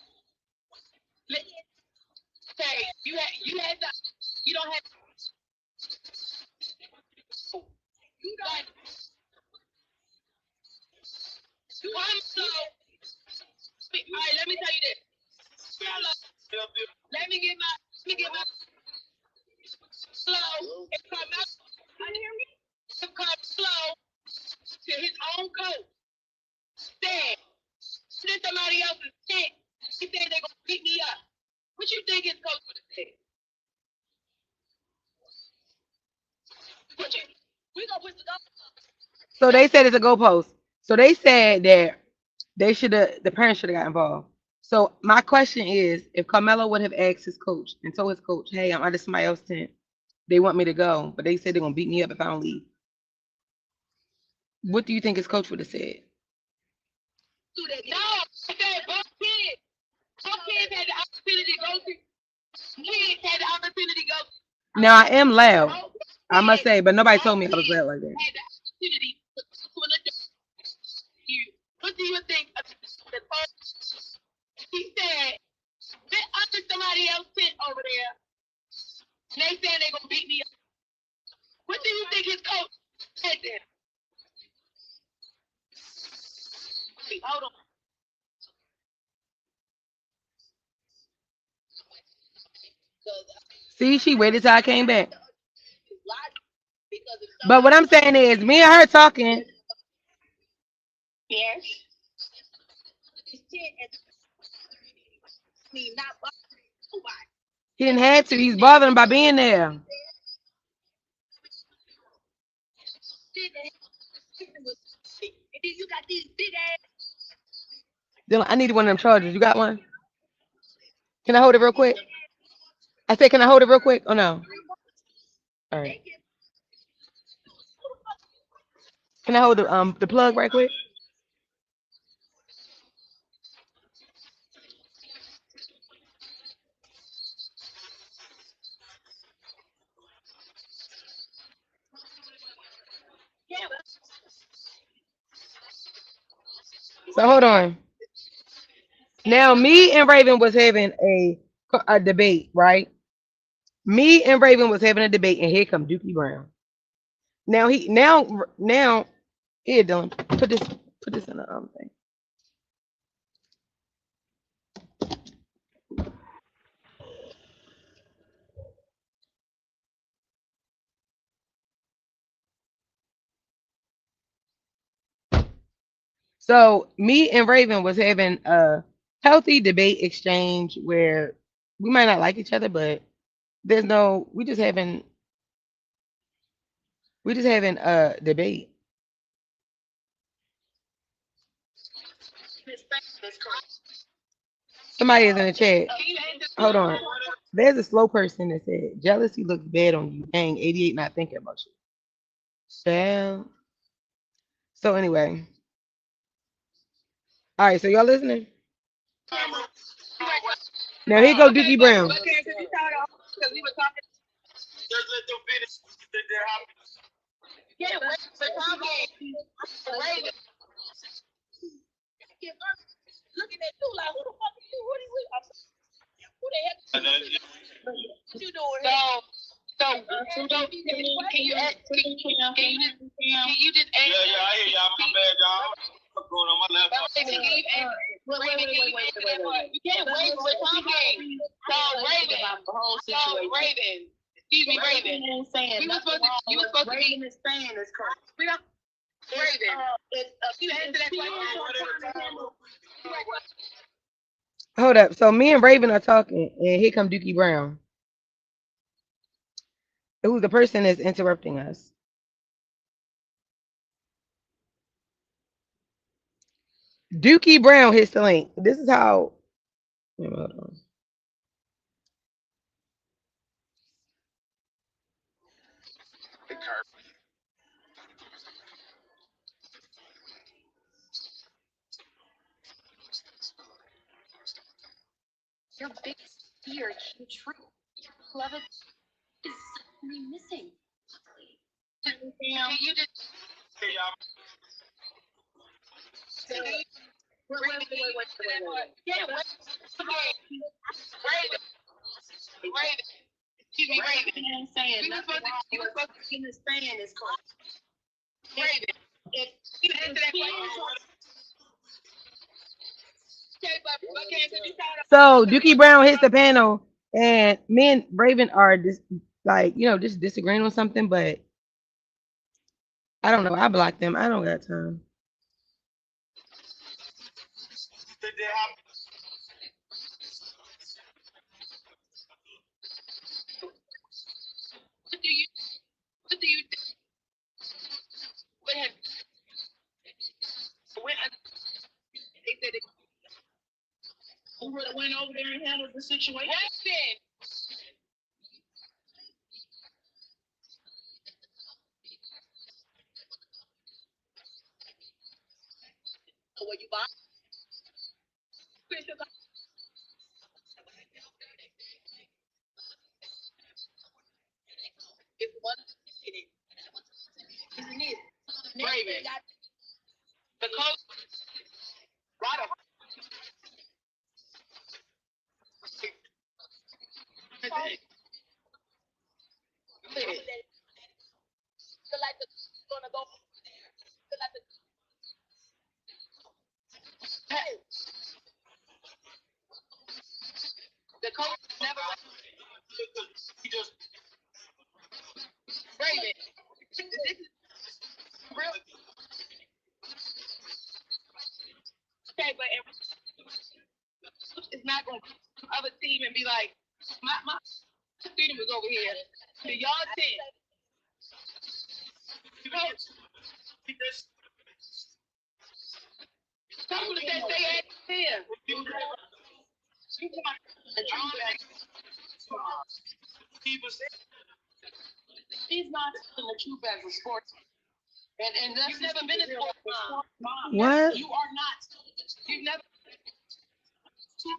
Okay, you had to. You don't have. You don't. One slow. All right, let me tell you this. Let me get my slow. It come out. It come slow to his own coach. Said, send somebody else's tent. He said they're gonna beat me up. What you think his coach would have said? What you? We gonna put the So they said it's a goalpost. So they said that the parents should have got involved. So my question is, if Carmelo would have asked his coach and told his coach, "Hey, I'm under somebody else's tent. They want me to go, but they said they're gonna beat me up if I don't leave." What do you think his coach would have said? No, I said both kids. Both kids had the opportunity to go to. Kids had the opportunity to go. Now I am loud, I must say, but nobody told me I was loud like that. Had the opportunity to you. What do you think of the first? He said, "They're under somebody else tent over there. And they saying they're gonna beat me up." What do you think his coach said then? Wait, hold on. See, she waited till I came back. But what I'm saying is, me and her talking. Yes. He didn't have to. He's bothering by being there. Dylan, I need one of them chargers. You got one? Can I hold it real quick? I said, can I hold it real quick? Oh no. All right. Can I hold the plug right quick? So hold on. Now me and Raven was having a debate, right? Me and Raven was having a debate, and here come Dookie Brown. Now here, Dylan, put this in the thing. So me and Raven was having a healthy debate exchange where we might not like each other, but there's no we just having a debate. Somebody is in the chat. Hold on. There's a slow person that said jealousy looks bad on you. Dang, 88 not thinking about you. Damn. So anyway. All right, so y'all listening? Now here go Dookie Brown. Looking at you like, who the fuck are you? Who the heck? What you doing? Can you just answer? Yeah, I hear y'all. My bad, y'all. What's going on my laptop? Wait. You can't wait for talking. So Raven. Excuse me, Raven. You were supposed to be saying this correct. Raven. You answer that question. Hold up. So me and Raven are talking, and here come Dookie Brown, who's the person that's interrupting us. Dookie Brown hits the link. This is how. Hold on. Your biggest fear came true. Your beloved is suddenly missing. Can you just wait. Yeah, wait. Raven. Excuse me, Raven. We were supposed to be saying this correct. Raven. If you answer that question. So Dookie Brown hits the panel, and me and Raven are just just disagreeing on something, but I don't know. I blocked them. I don't got time. What do you do? They said you would have went over there and handled the situation. So what you buy? It's one isn't it? Raven. The coach right up. Feel like the gonna go there. Feel like the coach never he just Raven. This is real. Okay, but it's not going to the other team and be like, my freedom is over here. So y'all team. Some of that they had here. He's not the truth as a sports. And that's you've never been a sports mom. What? You are not. You've never to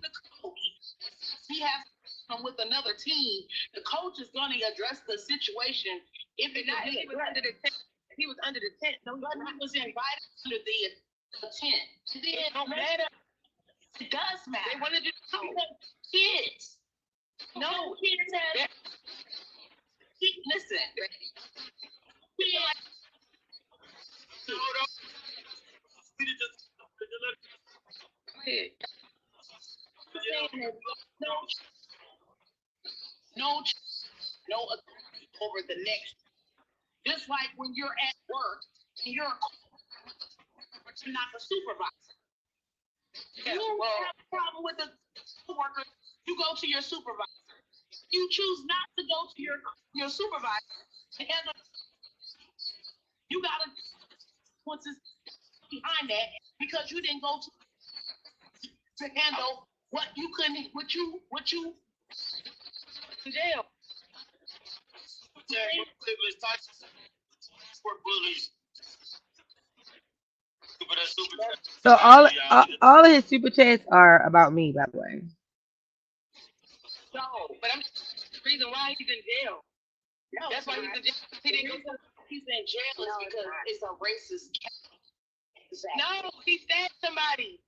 the coach. He has to come with another team. The coach is going to address the situation. If it not, he was under the tent. No, he was invited under the tent. It don't matter. It does matter. They wanted to know. Kids. No, kids have. Listen. No over the next. Just like when you're at work and you're not the supervisor. Yeah, you have a problem with the worker, you go to your supervisor. You choose not to go to your supervisor to handle. You gotta what's behind that because you didn't go to handle what you couldn't, what you in jail. So all of his super chats are about me, by the way. No, but I'm the reason why he's in jail. No, that's why he's in jail. He's in jail is because it's a racist. No, he stabbed somebody.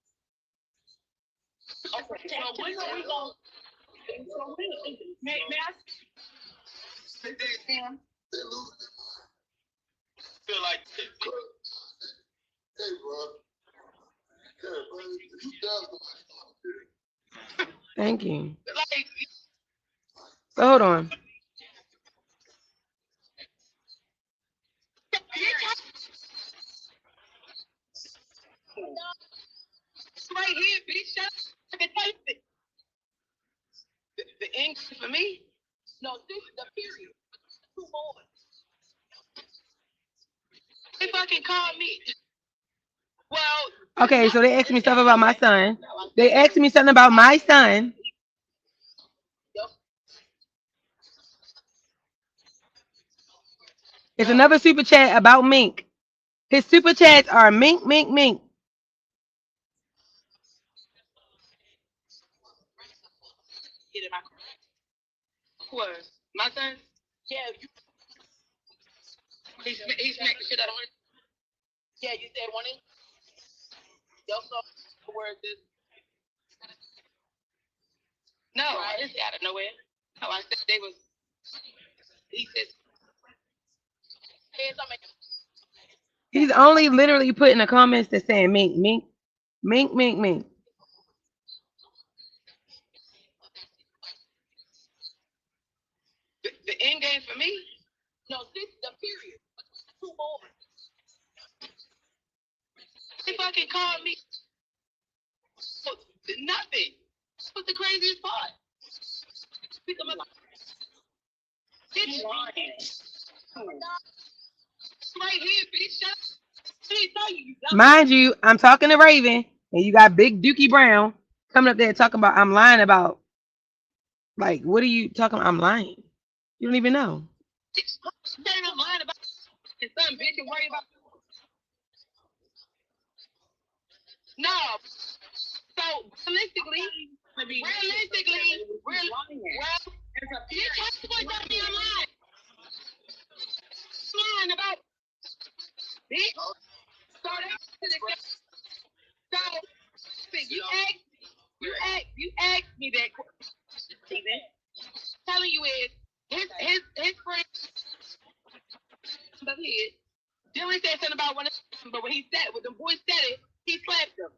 Okay, so when are we going? May I? Feel like hey, bro. Hey, bro. You down? Thank you. Like, So hold on. right here, bitch. Shut up. I can taste it. The ink for me? No, this is the period. 2 boys. They fucking called me. Well. Okay, so they asked me stuff about my son. They asked me something about my son. It's another super chat about Mink. His super chats are Mink, Mink, Mink. Was my son? Yeah, he smacked the shit out of one. Yeah, you said one. Y'all saw the word this. No, I didn't say out of nowhere. No, I said they was. He said. He's only literally putting the comments that saying Mink, Mink, Mink, Mink, Mink. The end game for me? No, this is the period. 2 boys. They fucking called me. Nothing. What's the craziest part? Pick them up. Bitch. Right here, bitch. Shut up. I didn't tell you. Mind you, I'm talking to Raven, and you got Big Dookie Brown coming up there talking about I'm lying about. Like, what are you talking about? I'm lying. You don't even know. I'm lying about something, bitch, and worry about. No. So realistically, well, bitch, how you gonna tell me I'm lying? I'm lying about, bitch. So you asked me that question. Telling you is his friend. Dylan said something about one of them, but when he said it, when the boy said it, he slapped him.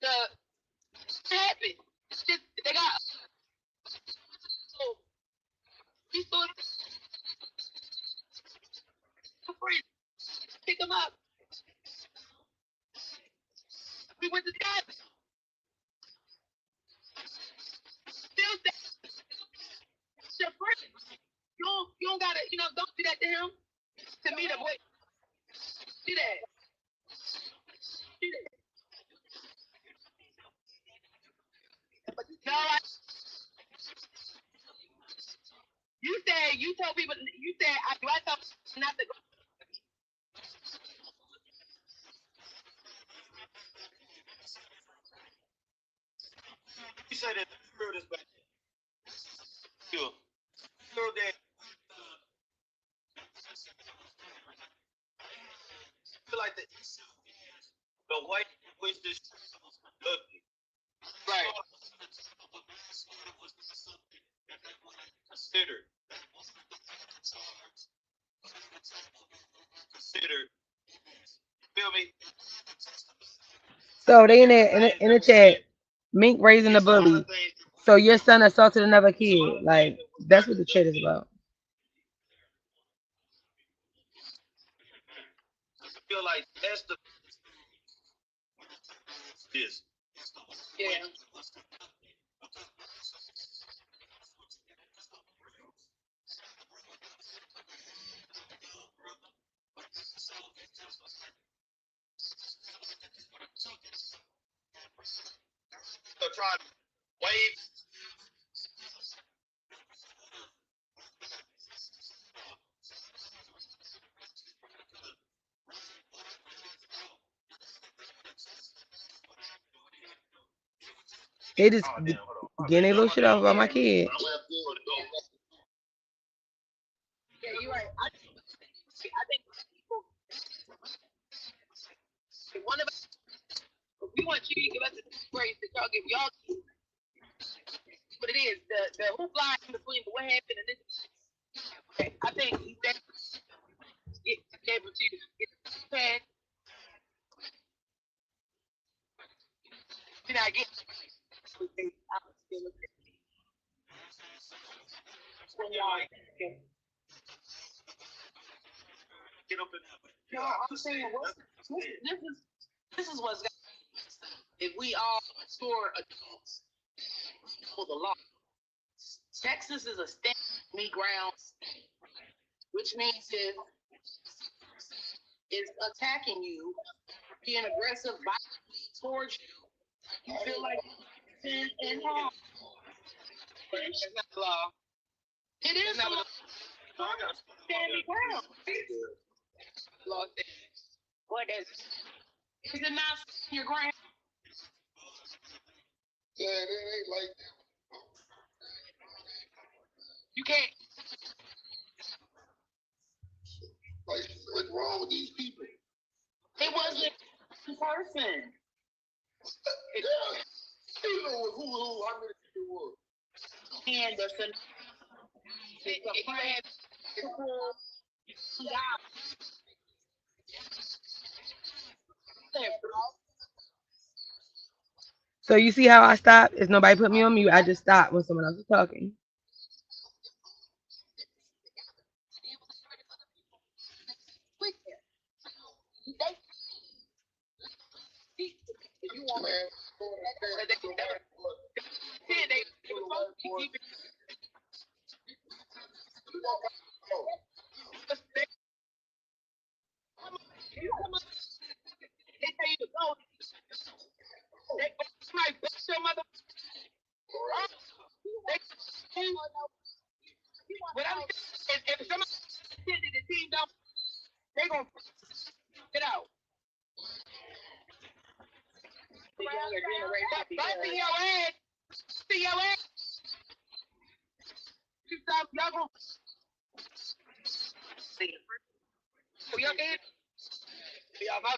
What happened? They got he thought pick him up. We went to God. Still your friend. You don't gotta, don't do that to him. To me, the boy. Do that. Do that. No, You told people. You said I told people not to go. You said that the world is back. You feel that feel like the white which is ugly. Right. Consider. Consider. Feel me? So they in the chat, Mink raising the bully. So your son assaulted another kid. Like that's what the chat is about. I feel like that's the this. Yeah. So try to wave. They just getting their little shit off about my kid. Yeah, you're right. I think one of us, we want you to give us a praise that y'all give y'all what it is. The hoop line between what happened and this. I think that able to get past. Did I get? Get up in No, I'm saying this is what's if we all score adults for the law. Texas is a stand me ground, which means if it's attacking you, being aggressive towards you, you feel like sin and harm. It's not the law. It is not the stand me ground. Law says, what is it not your ground? Yeah, it ain't like You can't. like what's wrong with these people? It wasn't in person. You know who how many people were. Anderson. If you had So you see how I stopped? If nobody put me on mute, I just stopped when someone else was talking. you want man, they tell you to go. They might bust your mother. What I'm saying is, if somebody attended the team don't, they gonna get out. The younger generation. Busting your ass. See your ass. Y'all gonna see. Y'all can. Y'all my.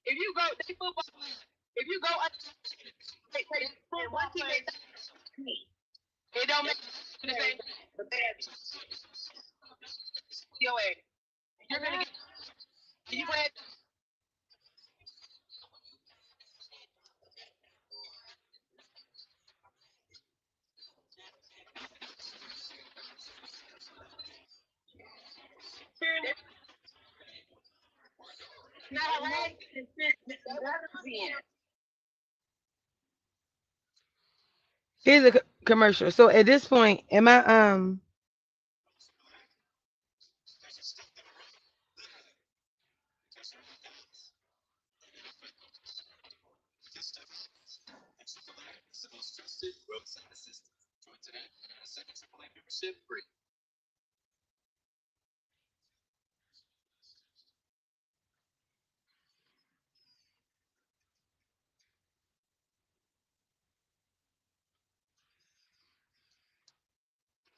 If you go, they football. If you go, one team, it don't make the same. The bad. Your ass. You're gonna get. You had. Now, right? Here's a commercial. So at this point, am I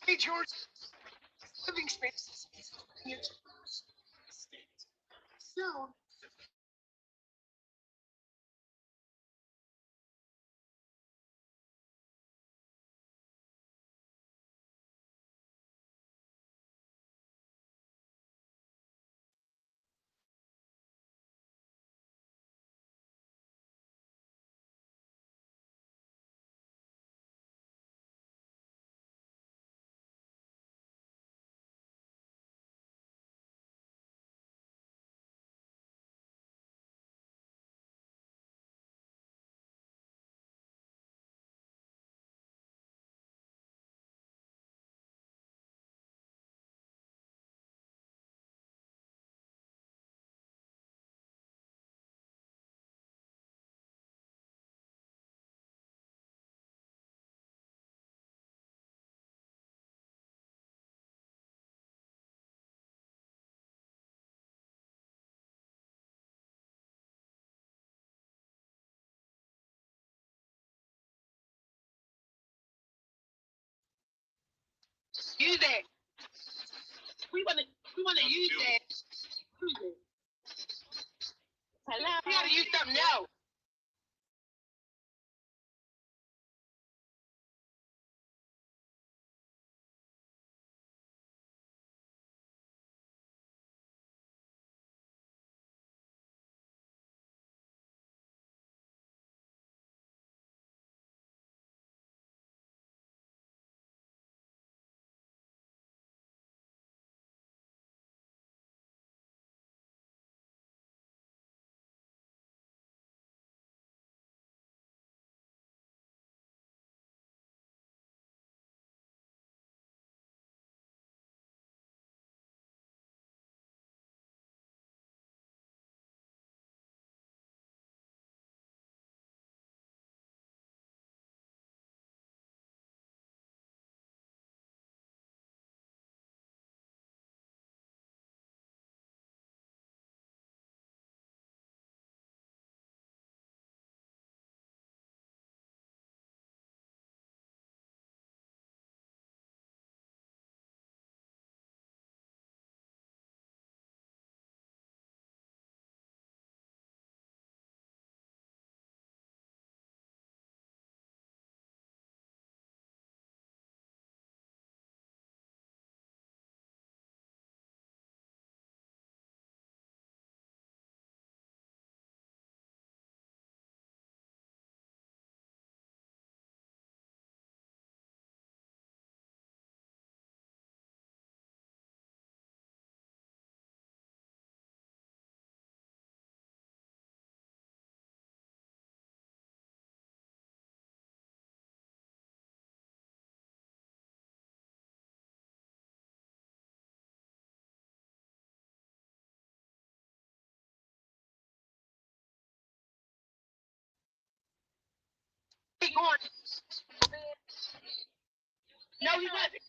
Hey, George, living space. Soon. Use that. We wanna use that. Use it. Hello. We gotta use something else. Keep going. No, he wasn't.